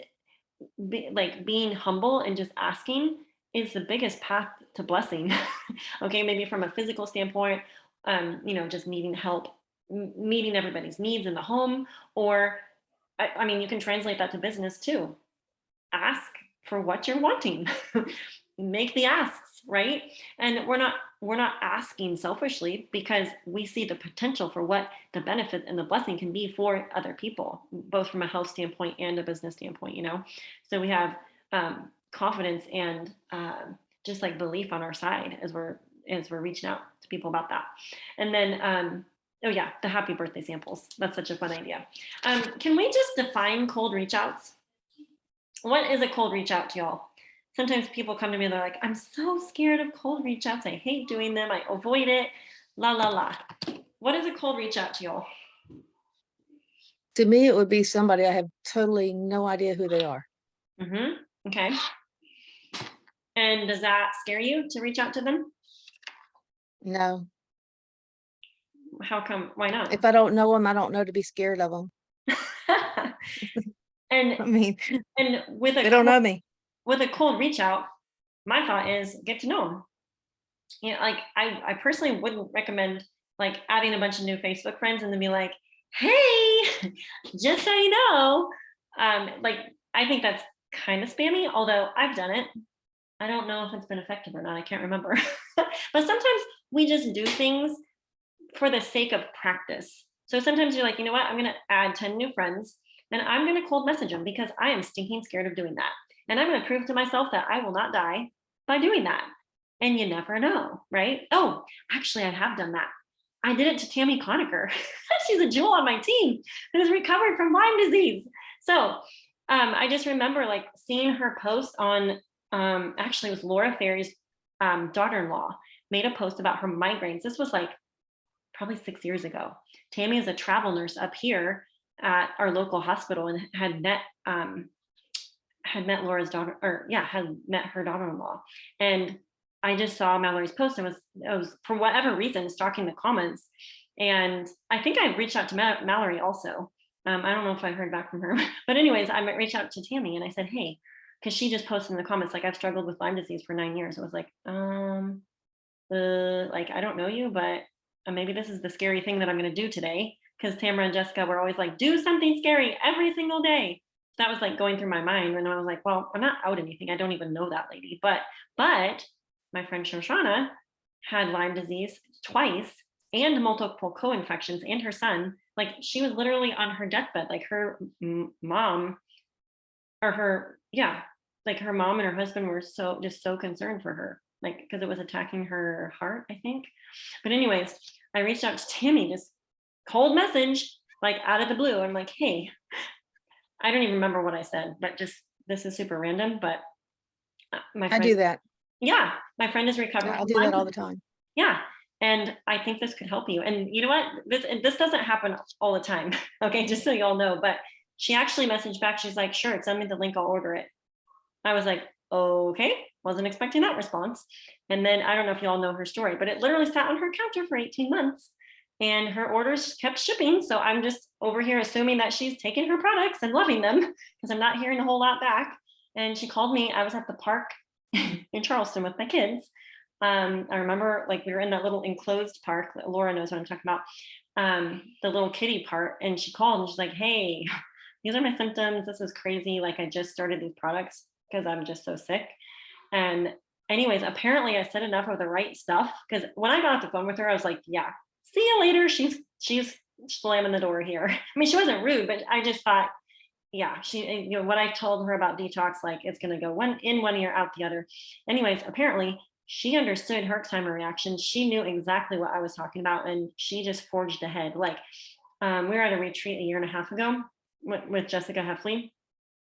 being humble and just asking is the biggest path to blessing. Okay, maybe from a physical standpoint, just needing help, meeting everybody's needs in the home, or I mean, you can translate that to business too. Ask for what you're wanting. Make the asks, right? And we're not asking selfishly because we see the potential for what the benefit and the blessing can be for other people, both from a health standpoint and a business standpoint, So we have confidence and just like belief on our side as we're reaching out to people about that. And then oh yeah, the happy birthday samples. That's such a fun idea. Can we just define cold reach outs? What is a cold reach out to y'all? Sometimes people come to me and they're like, I'm so scared of cold reach outs. I hate doing them. I avoid it. La, la, la. What is a cold reach out to y'all? To me, it would be somebody I have totally no idea who they are. Mm-hmm. Okay. And does that scare you to reach out to them? No. How come? Why not? If I don't know them, I don't know to be scared of them. and I mean, with they don't know me. With a cold reach out, my thought is get to know them. Like I personally wouldn't recommend like adding a bunch of new Facebook friends and then be like, hey, just so you know, like I think that's kind of spammy, although I've done it. I don't know if it's been effective or not. I can't remember. But sometimes we just do things for the sake of practice. So sometimes you're like, you know what? I'm going to add 10 new friends and I'm going to cold message them because I am stinking scared of doing that. And I'm going to prove to myself that I will not die by doing that. And you never know, right? Oh, actually, I have done that. I did it to Tammy Conacher. She's a jewel on my team who's recovered from Lyme disease. So I just remember like seeing her post on, actually it was Laura Ferry's daughter-in-law made a post about her migraines. This was like probably 6 years ago. Tammy is a travel nurse up here at our local hospital and had met Laura's daughter, or yeah, had met her daughter-in-law. And I just saw Mallory's post and was for whatever reason stalking the comments. And I think I reached out to Mallory also. I don't know if I heard back from her, but anyways, I might reach out to Tammy and I said, hey, because she just posted in the comments like I've struggled with Lyme disease for 9 years. I was like, like I don't know you, but maybe this is the scary thing that I'm going to do today. Because Tamara and Jessica were always like, do something scary every single day. That was like going through my mind. And I was like, well, I'm not out anything. I don't even know that lady. But my friend Shoshana had Lyme disease twice and multiple co-infections, and her son, like she was literally on her deathbed. Like her mom or her, yeah, like her mom and her husband were just so concerned for her, like, because it was attacking her heart, I think. But anyways, I reached out to Tammy, just cold message, like out of the blue. I'm like, hey, I don't even remember what I said, but just, this is super random, but my I do friend, that. yeah, my friend is recovering. I'll do that all the time. Yeah. And I think this could help you. And you know what? This doesn't happen all the time. Okay, just so you all know. But she actually messaged back. She's like, sure, send me the link, I'll order it. I was like, okay, wasn't expecting that response. And then I don't know if you all know her story, but it literally sat on her counter for 18 months and her orders just kept shipping. So I'm just over here assuming that she's taking her products and loving them because I'm not hearing a whole lot back. And she called me. I was at the park in Charleston with my kids. I remember, like, we were in that little enclosed park. Laura knows what I'm talking about. The little kiddie part. And she called and she's like, hey, these are my symptoms. This is crazy. Like, I just started these products because I'm just so sick. And anyways, apparently I said enough of the right stuff, because when I got off the phone with her, I was like, yeah, see you later. She's slamming the door here. I mean, she wasn't rude, but I just thought, yeah, she, what I told her about detox, like, it's going to go one in one ear, out the other. Anyways, apparently she understood Herxheimer reaction. She knew exactly what I was talking about, and she just forged ahead. Like, we were at a retreat a year and a half ago with Jessica Heffley,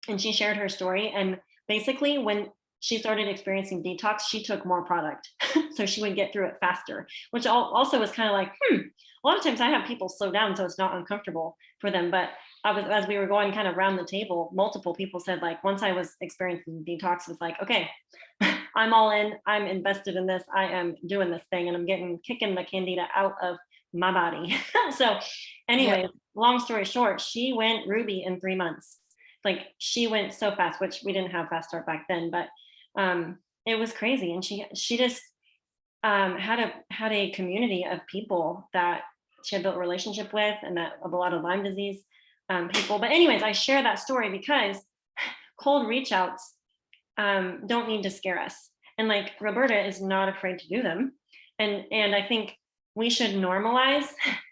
and she shared her story. And basically, when she started experiencing detox, she took more product so she would get through it faster, which also was kind of like, a lot of times I have people slow down so it's not uncomfortable for them. But as we were going kind of around the table, multiple people said, like, once I was experiencing detox, it's like, okay, I'm all in, I'm invested in this, I am doing this thing, and I'm kicking the candida out of my body. So anyway, long story short, she went ruby in 3 months. Like, she went so fast, which we didn't have fast start back then, but it was crazy. And she just had a community of people that she had built a relationship with, and that of a lot of Lyme disease people. But anyways, I share that story because cold reach outs don't need to scare us. And like, Roberta is not afraid to do them. And I think we should normalize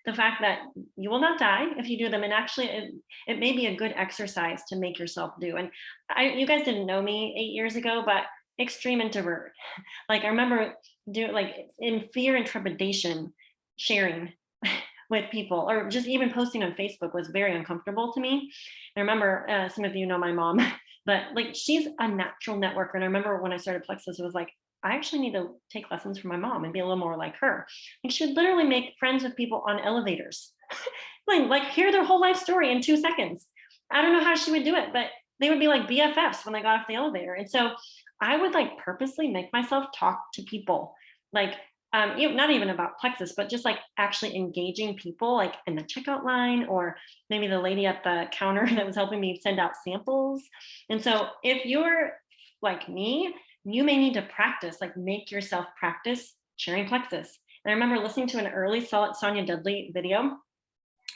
the fact that you will not die if you do them. And actually, it may be a good exercise to make yourself do. And you guys didn't know me 8 years ago, but extreme introvert. Like, I remember in fear and trepidation, sharing with people, or just even posting on Facebook was very uncomfortable to me. I remember, some of you know my mom, but like, she's a natural networker. And I remember when I started Plexus, it was like, I actually need to take lessons from my mom and be a little more like her. And she would literally make friends with people on elevators, like hear their whole life story in 2 seconds. I don't know how she would do it, but they would be like BFFs when they got off the elevator. And so I would like purposely make myself talk to people, like, not even about Plexus, but just like actually engaging people, like in the checkout line, or maybe the lady at the counter that was helping me send out samples. And so if you're like me, you may need to practice, like, make yourself practice sharing Plexus. And I remember listening to an early Sonia Dudley video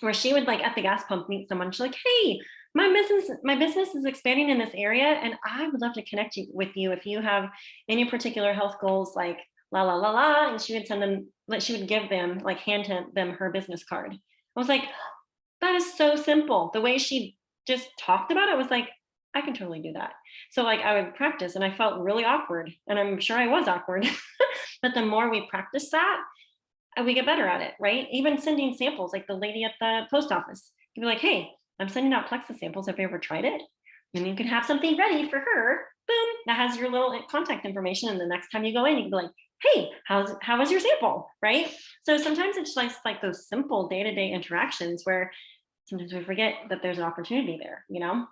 where she would, like, at the gas pump meet someone. She's like, hey, my business is expanding in this area, and I would love to connect with you if you have any particular health goals, like la la la la. And she would send them, like, she would give them, like, hand them her business card. I was like, that is so simple. The way she just talked about it was like, I can totally do that. So like, I would practice, and I felt really awkward, and I'm sure I was awkward. But the more we practice that, we get better at it, right? Even sending samples, like the lady at the post office, you'd be like, hey, I'm sending out Plexus samples. Have you ever tried it? And you can have something ready for her. Boom, that has your little contact information. And the next time you go in, you can be like, hey, how was your sample, right? So sometimes it's just like those simple day-to-day interactions where sometimes we forget that there's an opportunity there, you know?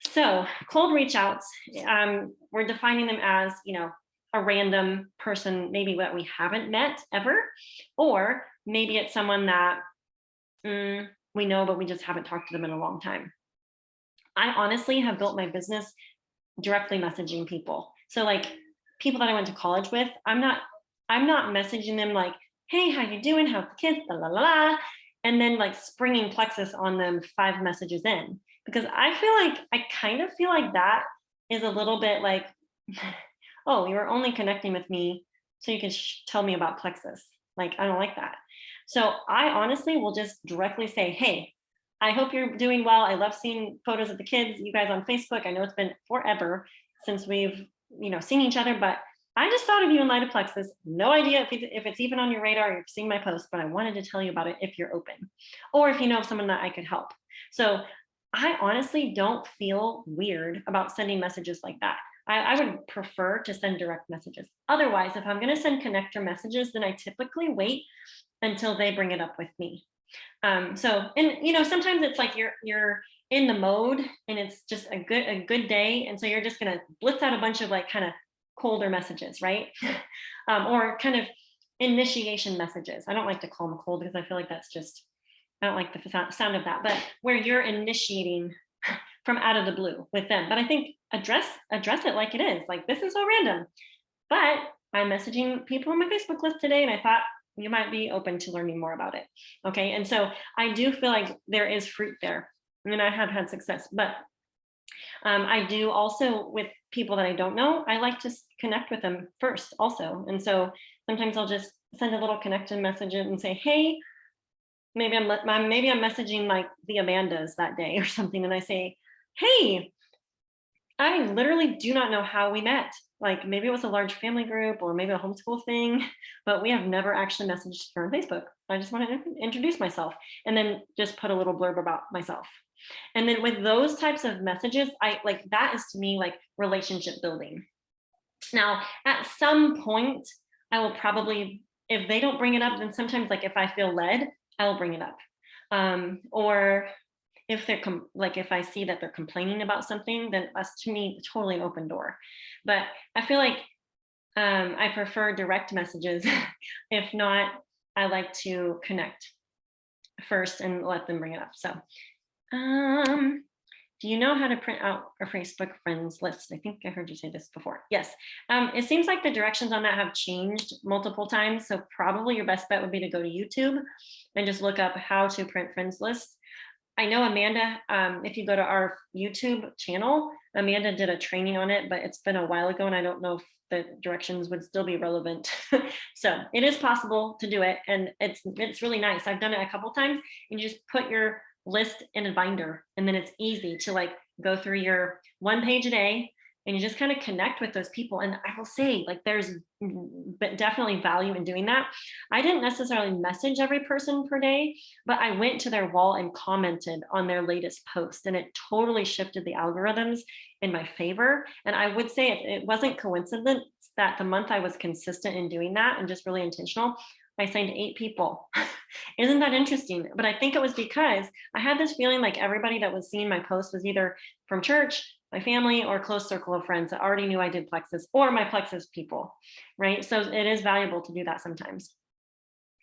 So cold reach outs, we're defining them as, a random person, maybe that we haven't met ever, or maybe it's someone that we know, but we just haven't talked to them in a long time. I honestly have built my business directly messaging people. So like, people that I went to college with, I'm not messaging them like, hey, how you doing? How's the kids? La, la, la, la. And then like springing Plexus on them 5 messages in, because I kind of feel like that is a little bit like, oh, you were only connecting with me so you can tell me about Plexus. Like, I don't like that. So I honestly will just directly say, hey, I hope you're doing well. I love seeing photos of the kids, you guys on Facebook. I know it's been forever since we've, seen each other, but I just thought of you in light of Plexus. No idea if it's even on your radar, or you've seen my post, but I wanted to tell you about it if you're open, or if you know of someone that I could help. So I honestly don't feel weird about sending messages like that. I would prefer to send direct messages. Otherwise, if I'm going to send connector messages, then I typically wait until they bring it up with me. Sometimes it's like you're in the mode and it's just a good day, and so you're just going to blitz out a bunch of like kind of colder messages, right? Or kind of initiation messages. I don't like to call them cold because I feel like that's just, I don't like the sound of that, but where you're initiating from out of the blue with them. But I think address it like it is. Like, this is so random, but I'm messaging people on my Facebook list today, and I thought you might be open to learning more about it. Okay, and so I do feel like there is fruit there, and I have had success. But I do also, with people that I don't know, I like to connect with them first also. And so sometimes I'll just send a little connection message and say, hey, maybe I'm messaging like the Amandas that day or something, and I say, hey, I literally do not know how we met. Like, maybe it was a large family group or maybe a homeschool thing, but we have never actually messaged her on Facebook. I just want to introduce myself, and then just put a little blurb about myself. And then with those types of messages, I like, that is to me like relationship building. Now, at some point, I will probably, if they don't bring it up, then sometimes, like, if I feel led, I will bring it up. Or if they're if I see that they're complaining about something, then that's to me totally an open door. But I feel like I prefer direct messages. If not, I like to connect first and let them bring it up. So do you know how to print out a Facebook friends list? I think I heard you say this before. Yes. It seems like the directions on that have changed multiple times. So probably your best bet would be to go to YouTube and just look up how to print friends lists. I know Amanda, if you go to our YouTube channel, Amanda did a training on it, but it's been a while ago, and I don't know if the directions would still be relevant. So it is possible to do it, and it's really nice. I've done it a couple times, and you just put your list in a binder, and then it's easy to like go through your one page a day, and you just kind of connect with those people. And I will say, like, there's definitely value in doing that. I didn't necessarily message every person per day, but I went to their wall and commented on their latest post, and it totally shifted the algorithms in my favor. And I would say it wasn't coincidence that the month I was consistent in doing that and just really intentional, I signed 8 people. Isn't that interesting? But I think it was because I had this feeling like everybody that was seeing my post was either from church, my family, or close circle of friends that already knew I did Plexus, or my Plexus people, right? So it is valuable to do that sometimes.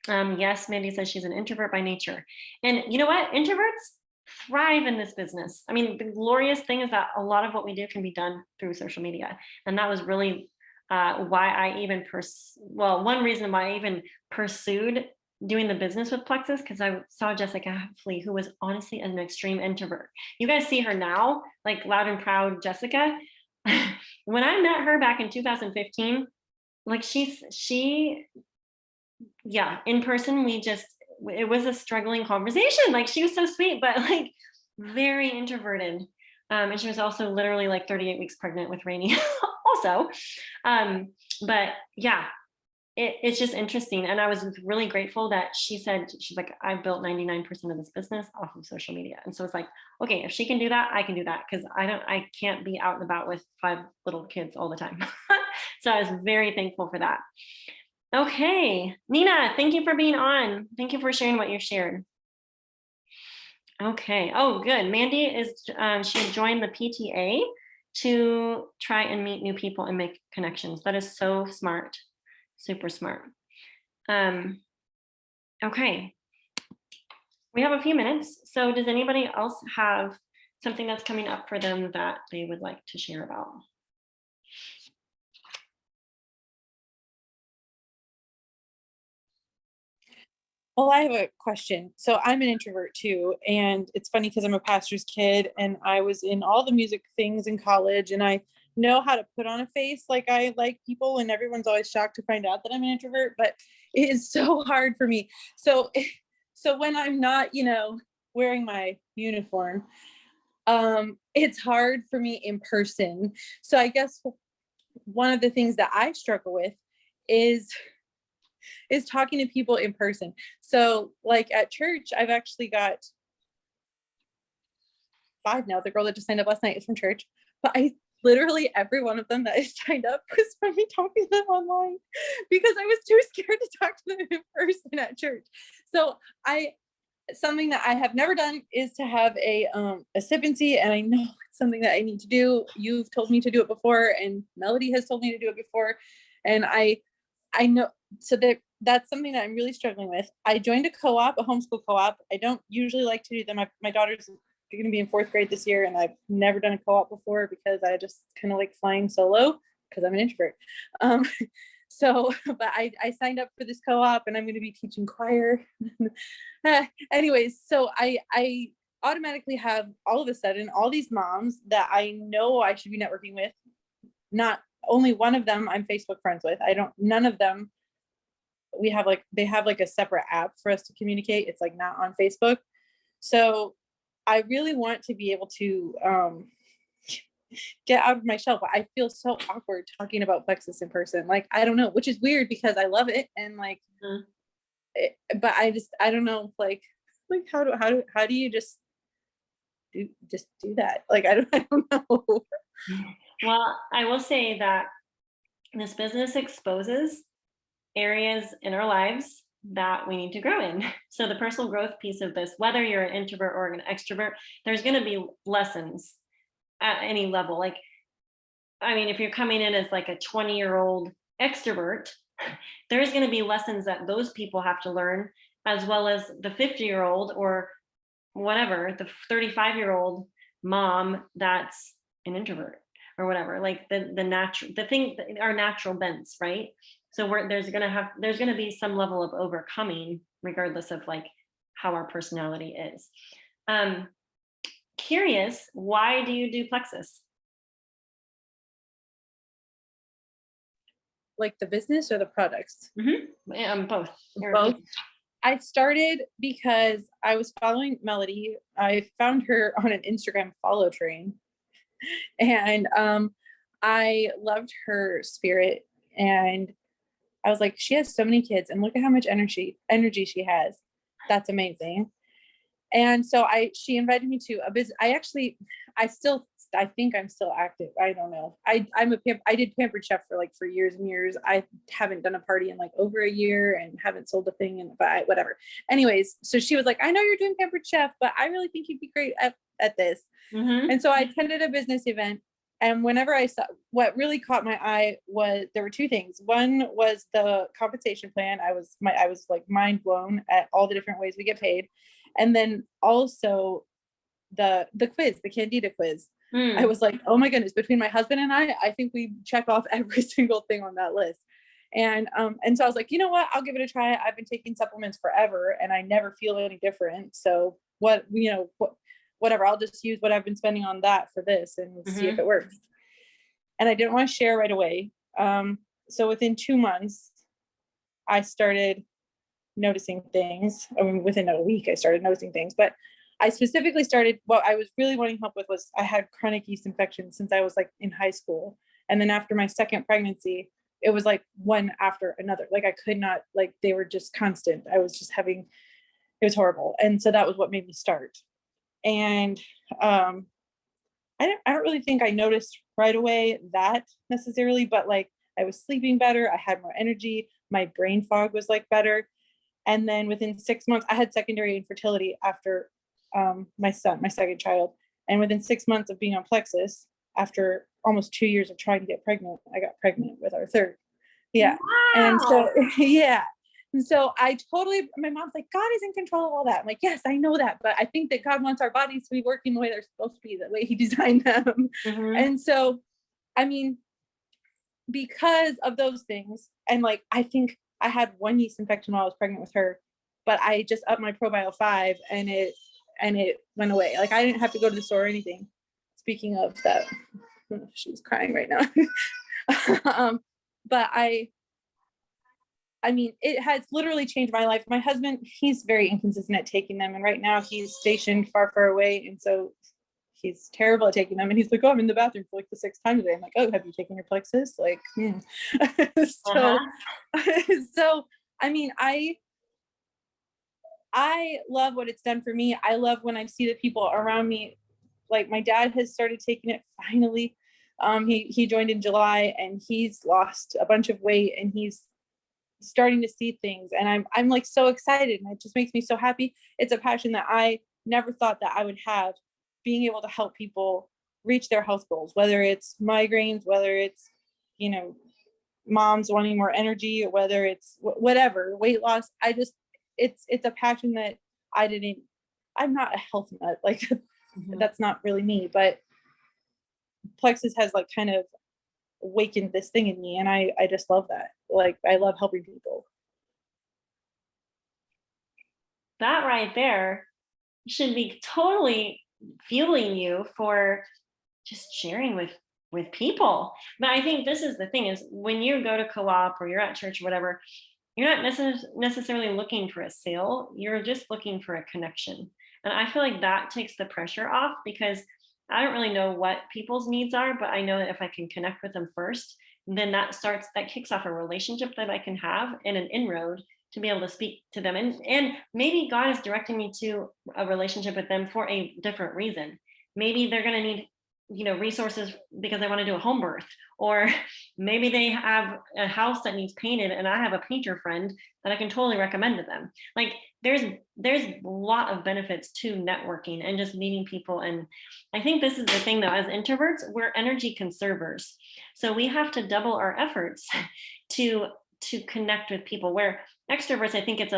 Yes, Mandy says she's an introvert by nature. And you know what? Introverts thrive in this business. I mean, the glorious thing is that a lot of what we do can be done through social media. And that was really why I even, one reason why I even pursued doing the business with Plexus, because I saw Jessica Flea, who was honestly an extreme introvert. You guys see her now, like loud and proud Jessica. When I met her back in 2015, like yeah, in person, it was a struggling conversation. Like, she was so sweet, but like very introverted. And she was also literally like 38 weeks pregnant with Rainey also. But yeah, it's just interesting. And I was really grateful that she's like, I built 99% of this business off of social media. And so it's like, okay, if she can do that, I can do that, because I can't be out and about with 5 little kids all the time. So I was very thankful for that. Okay, Nina, thank you for being on. Thank you for sharing what you shared. Okay, oh, good. Mandy she joined the PTA to try and meet new people and make connections. That is so smart, super smart. Okay, we have a few minutes. So does anybody else have something that's coming up for them that they would like to share about? Well, I have a question. So I'm an introvert too. And it's funny because I'm a pastor's kid and I was in all the music things in college, and I know how to put on a face like I like people, and everyone's always shocked to find out that I'm an introvert, but it is so hard for me. So when I'm not, wearing my uniform, it's hard for me in person. So I guess one of the things that I struggle with is talking to people in person. So like at church, I've actually got 5 now. The girl that just signed up last night is from church, but I literally every one of them that is signed up was from me talking to them online because I was too scared to talk to them in person at church. So something that I have never done is to have a sippancy, and I know it's something that I need to do. You've told me to do it before, and Melody has told me to do it before, and I know, so that's something that I'm really struggling with. I joined a co-op, a homeschool co-op. I don't usually like to do them. My daughter's going to be in 4th grade this year, and I've never done a co-op before because I just kind of like flying solo because I'm an introvert. So, but I signed up for this co-op, and I'm going to be teaching choir. Anyways, so I automatically have all of a sudden all these moms that I know I should be networking with. Not only one of them I'm Facebook friends with. None of them, they have like a separate app for us to communicate. It's like not on Facebook. So I really want to be able to get out of my shell, but I feel so awkward talking about plexus in person. Like, I don't know, which is weird because I love it. And like, but I don't know, like how do you just do that? Like, I don't know. Well, I will say that this business exposes areas in our lives that we need to grow in. So the personal growth piece of this, whether you're an introvert or an extrovert, there's going to be lessons at any level. Like, I mean, if you're coming in as like a 20-year-old extrovert, there's going to be lessons that those people have to learn, as well as the 50-year-old or whatever, the 35-year-old mom that's an introvert or whatever, like our natural bents, right? So there's going to be some level of overcoming regardless of like how our personality is. Curious, why do you do plexus? Like the business or the products? Both. Both. I started because I was following Melody. I found her on an Instagram follow train, and I loved her spirit, and I was like, she has so many kids, and look at how much energy she has. That's amazing. And so she invited me to a business. I think I'm still active. I don't know. I did Pampered Chef for years and years. I haven't done a party in like over a year and haven't sold a thing but whatever. Anyways, so she was like, I know you're doing Pampered Chef, but I really think you'd be great at this. Mm-hmm. And so I attended a business event. And whenever I saw, what really caught my eye was, there were 2 things. One was the compensation plan. I was like mind blown at all the different ways we get paid. And then also the quiz, the Candida quiz. I was like, oh my goodness, between my husband and I think we check off every single thing on that list. And so I was like, you know what, I'll give it a try. I've been taking supplements forever and I never feel any different. So whatever, I'll just use what I've been spending on that for this and see if it works. And I didn't want to share right away. So within 2 months, I started noticing things. I mean, within a week, I started noticing things, but I specifically started, what I was really wanting help with was I had chronic yeast infections since I was like in high school. And then after my second pregnancy, it was like one after another. Like I could not, like they were just constant. I was just having, it was horrible. And so that was what made me start. And I don't really think I noticed right away that necessarily, but like I was sleeping better. I had more energy. My brain fog was like better. And then within 6 months, I had secondary infertility after my second child. And within 6 months of being on plexus, after almost 2 years of trying to get pregnant, I got pregnant with our third. Yeah. Wow. And so, yeah. And so my mom's like, God is in control of all that. I'm like, yes, I know that. But I think that God wants our bodies to be working the way they're supposed to be, the way he designed them. And so, I mean, because of those things, and like, I think I had one yeast infection while I was pregnant with her, but I just upped my ProBio 5 and it went away. Like I didn't have to go to the store or anything. Speaking of that, she's crying right now. But I mean, it has literally changed my life. My husband, he's very inconsistent at taking them. And right now he's stationed far, far away. And so he's terrible at taking them. And he's like, oh, I'm in the bathroom for like the 6th time today. I'm like, oh, have you taken your plexus? Like, so, so, I mean, I love what it's done for me. I love when I see the people around me. Like my dad has started taking it finally. He joined in July and he's lost a bunch of weight and he's starting to see things. And I'm like so excited and it just makes me so happy. It's a passion that I never thought that I would have, being able to help people reach their health goals, whether it's migraines, whether it's, you know, moms wanting more energy, or whether it's whatever, weight loss. It's a passion that I'm not a health nut, like that's not really me, but Plexus has like kind of awakened this thing in me. And I just love that. Like, I love helping people. That right there should be totally fueling you for just sharing with people. But I think this is the thing, is when you go to co-op or you're at church or whatever, you're not necessarily looking for a sale, you're just looking for a connection. And I feel like that takes the pressure off, because I don't really know what people's needs are, but I know that if I can connect with them first, then that kicks off a relationship that I can have and an inroad to be able to speak to them. And maybe God is directing me to a relationship with them for a different reason. Maybe they're going to need, resources because they want to do a home birth, or maybe they have a house that needs painted and I have a painter friend that I can totally recommend to them. Like there's a lot of benefits to networking and just meeting people. And I think this is the thing though, as introverts, we're energy conservers. So we have to double our efforts to connect with people, where extroverts, I think it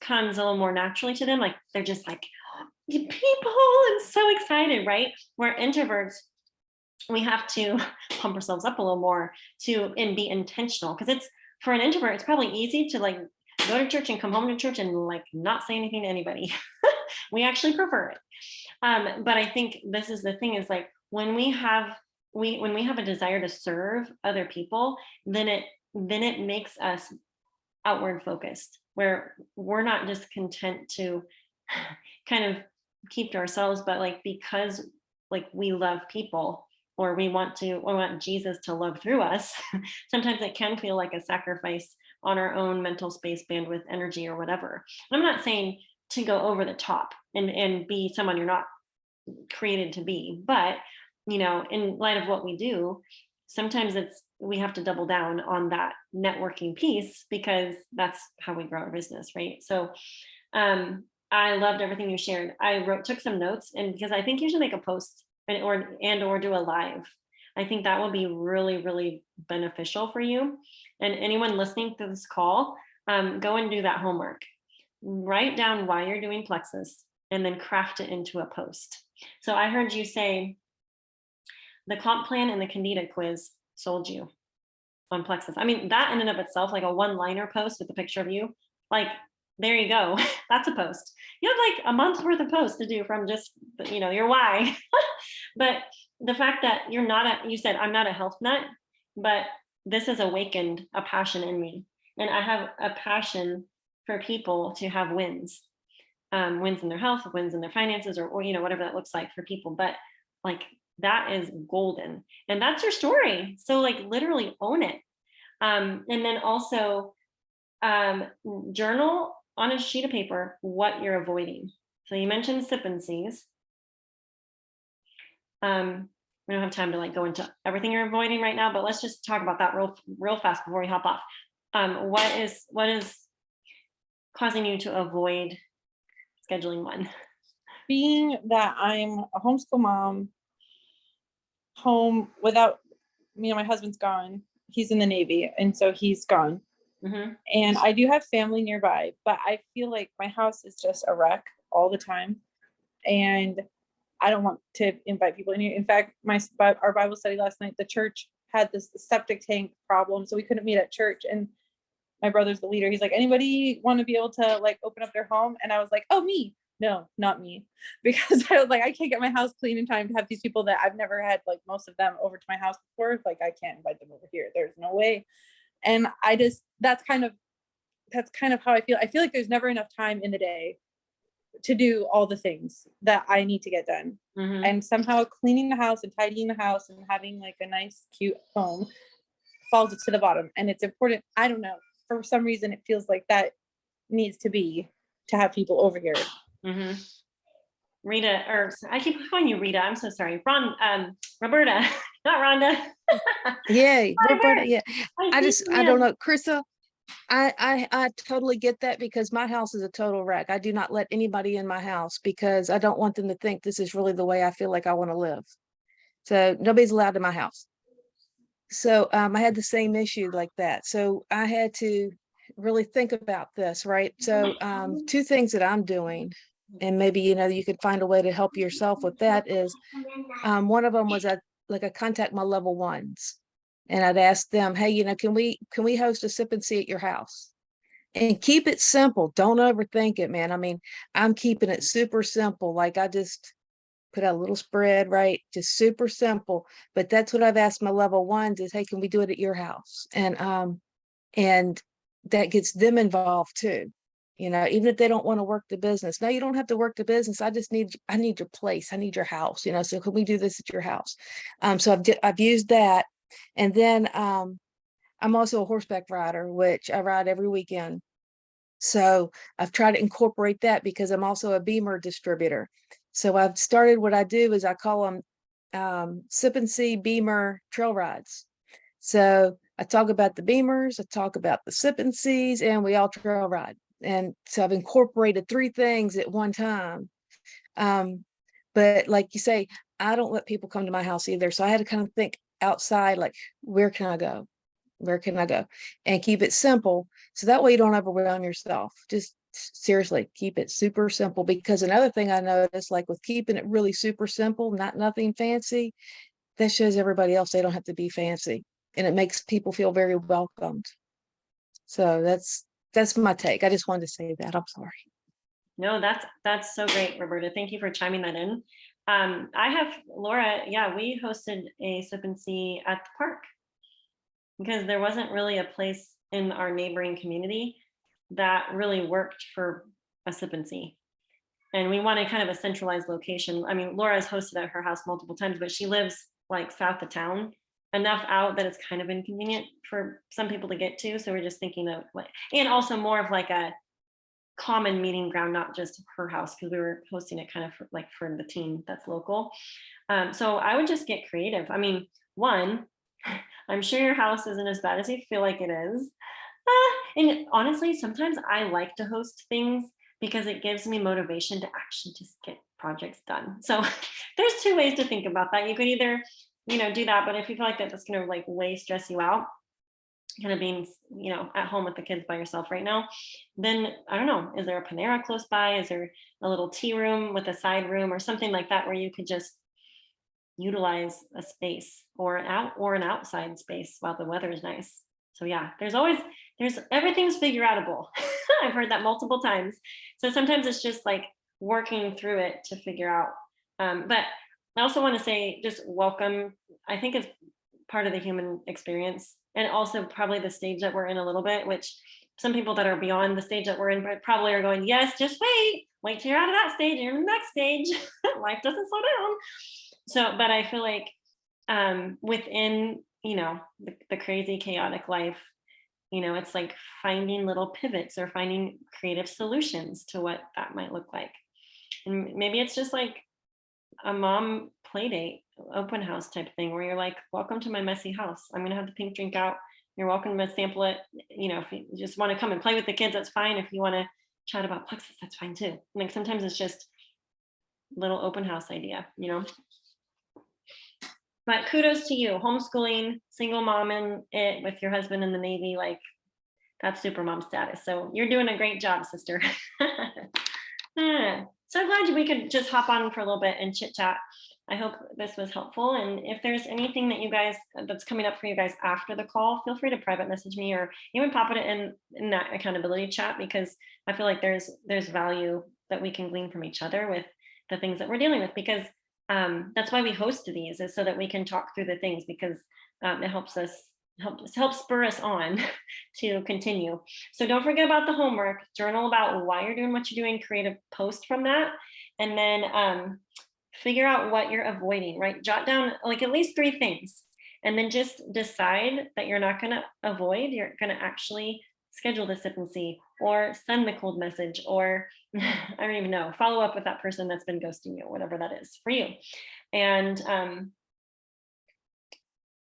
comes a little more naturally to them. Like they're just like, people and so excited, right? Where introverts, we have to pump ourselves up a little more and be intentional, because it's, for an introvert, it's probably easy to like go to church and come home to church and like not say anything to anybody. We actually prefer it. But I think this is the thing, is like when we have a desire to serve other people, then it makes us outward focused, where we're not just content to kind of keep to ourselves, but like, because like we love people, or we want Jesus to love through us. Sometimes it can feel like a sacrifice on our own mental space, bandwidth, energy, or whatever. And I'm not saying to go over the top and be someone you're not created to be, but in light of what we do, sometimes we have to double down on that networking piece, because that's how we grow our business, right? So I loved everything you shared. I took some notes, and because I think you should make a post or do a live. I think that will be really, really beneficial for you. And anyone listening to this call, go and do that homework. Write down why you're doing Plexus, and then craft it into a post. So I heard you say the comp plan and the Candida quiz sold you on Plexus. I mean, that in and of itself, like a one-liner post with a picture of you, like, there you go. That's a post. You have like a month's worth of posts to do from just, your why. But the fact that you said, I'm not a health nut, but this has awakened a passion in me. And I have a passion for people to have wins in their health, wins in their finances, or whatever that looks like for people. But like, that is golden. And that's your story. So like, literally own it. And then also journal on a sheet of paper what you're avoiding. So you mentioned sip and sees. We don't have time to like go into everything you're avoiding right now, but let's just talk about that real fast before we hop off. What is causing you to avoid scheduling one? Being that I'm a homeschool mom, home without my husband's gone. He's in the Navy, and so he's gone. Mm-hmm. And I do have family nearby, but I feel like my house is just a wreck all the time. And I don't want to invite people in here. In fact, our Bible study last night, the church had this septic tank problem, so we couldn't meet at church. And my brother's the leader. He's like, anybody want to be able to like open up their home? And I was like, oh, me. No, not me. Because I was like, I can't get my house clean in time to have these people that I've never had, like most of them, over to my house before. Like, I can't invite them over here. There's no way. And that's kind of that's kind of how I feel. I feel like there's never enough time in the day to do all the things that I need to get done. Mhm. And somehow cleaning the house and tidying the house and having like a nice, cute home falls to the bottom. And it's important. I don't know. For some reason, it feels like that needs to be to have people over here. Mhm. Rita, or I keep calling you Rita. I'm so sorry. Roberta, not Rhonda. Yay, Hi, Roberta, Bert. yeah. I see you I don't again. know, Krista, I totally get that because my house is a total wreck. I do not let anybody in my house because I don't want them to think this is really the way I feel like I want to live. So nobody's allowed in my house. So I had the same issue like that. So I had to really think about this, right? So two things that I'm doing, and maybe you can find a way to help yourself with that is one of them was I contact my level ones and I'd ask them, hey, can we host a sip and see at your house? And keep it simple. Don't overthink it, man. I mean, I'm keeping it super simple. Like I just put out a little spread, right? Just super simple. But that's what I've asked my level ones is, hey, can we do it at your house? And that gets them involved too. Even if they don't want to work the business. No, you don't have to work the business. I need your place. I need your house, so can we do this at your house? So I've used that. And then I'm also a horseback rider, which I ride every weekend. So I've tried to incorporate that because I'm also a Beamer distributor. So I've started what I do is I call them Sip and See Beamer trail rides. So I talk about the Beamers, I talk about the Sip and Seas, and we all trail ride. And so I've incorporated three things at one time. But like you say, I don't let people come to my house either. So I had to kind of think outside, like, where can I go? Where can I go? And keep it simple. So that way you don't overwhelm yourself. Just seriously keep it super simple. Because another thing I noticed, like with keeping it really super simple, nothing fancy, that shows everybody else they don't have to be fancy. And it makes people feel very welcomed. So that's my take. I just wanted to say that. I'm sorry. No, that's so great, Roberta. Thank you for chiming that in. I have Laura. Yeah, we hosted a sip and see at the park because there wasn't really a place in our neighboring community that really worked for a sip and see. And we wanted kind of a centralized location. I mean, Laura's hosted at her house multiple times, but she lives like south of town, enough out that it's kind of inconvenient for some people to get to. So we're just thinking of like, and also more of like a common meeting ground, not just her house, because we were hosting it kind of for the team that's local. So I would just get creative. I mean, one, I'm sure your house isn't as bad as you feel like it is. And honestly, sometimes I like to host things because it gives me motivation to actually just get projects done. So there's two ways to think about that. You could either, do that, but if you feel like that's going to like way stress you out, kind of being, at home with the kids by yourself right now, then I don't know, is there a Panera close by? Is there a little tea room with a side room or something like that where you could just utilize a space or an outside space while the weather is nice? So yeah, there's everything's figure outable. I've heard that multiple times. So sometimes it's just like working through it to figure out. But I also want to say just welcome. I think it's part of the human experience and also probably the stage that we're in a little bit, which some people that are beyond the stage that we're in probably are going, yes, just wait till you're out of that stage, you're in the next stage. Life doesn't slow down. So, but I feel like within, the crazy chaotic life, it's like finding little pivots or finding creative solutions to what that might look like. And maybe it's just like a mom play date, open house type thing where you're like, welcome to my messy house. I'm going to have the pink drink out. You're welcome to sample it. If you just want to come and play with the kids, that's fine. If you want to chat about plexus, that's fine too. Like sometimes it's just little open house idea, But kudos to you, homeschooling, single mom in it with your husband in the Navy, like that's super mom status. So you're doing a great job, sister. So glad we could just hop on for a little bit and chit chat. I hope this was helpful. And if there's anything that you guys that's coming up for you guys after the call, feel free to private message me or even pop it in that accountability chat, because I feel like there's value that we can glean from each other with the things that we're dealing with, because that's why we host these, is so that we can talk through the things, because it helps us help spur us on to continue. So don't forget about the homework. Journal about why you're doing what you're doing. Create a post from that, and then figure out what you're avoiding. Right, jot down like at least 3 things, and then just decide that you're not going to avoid. You're going to actually schedule the sip and see, or send the cold message, or I don't even know, follow up with that person that's been ghosting you, whatever that is for you. And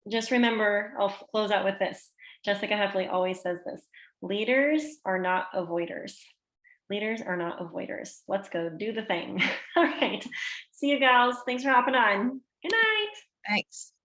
just remember, I'll close out with this. Jessica Heffley always says this: leaders are not avoiders. Leaders are not avoiders. Let's go do the thing. All right. See you gals. Thanks for hopping on. Good night. Thanks.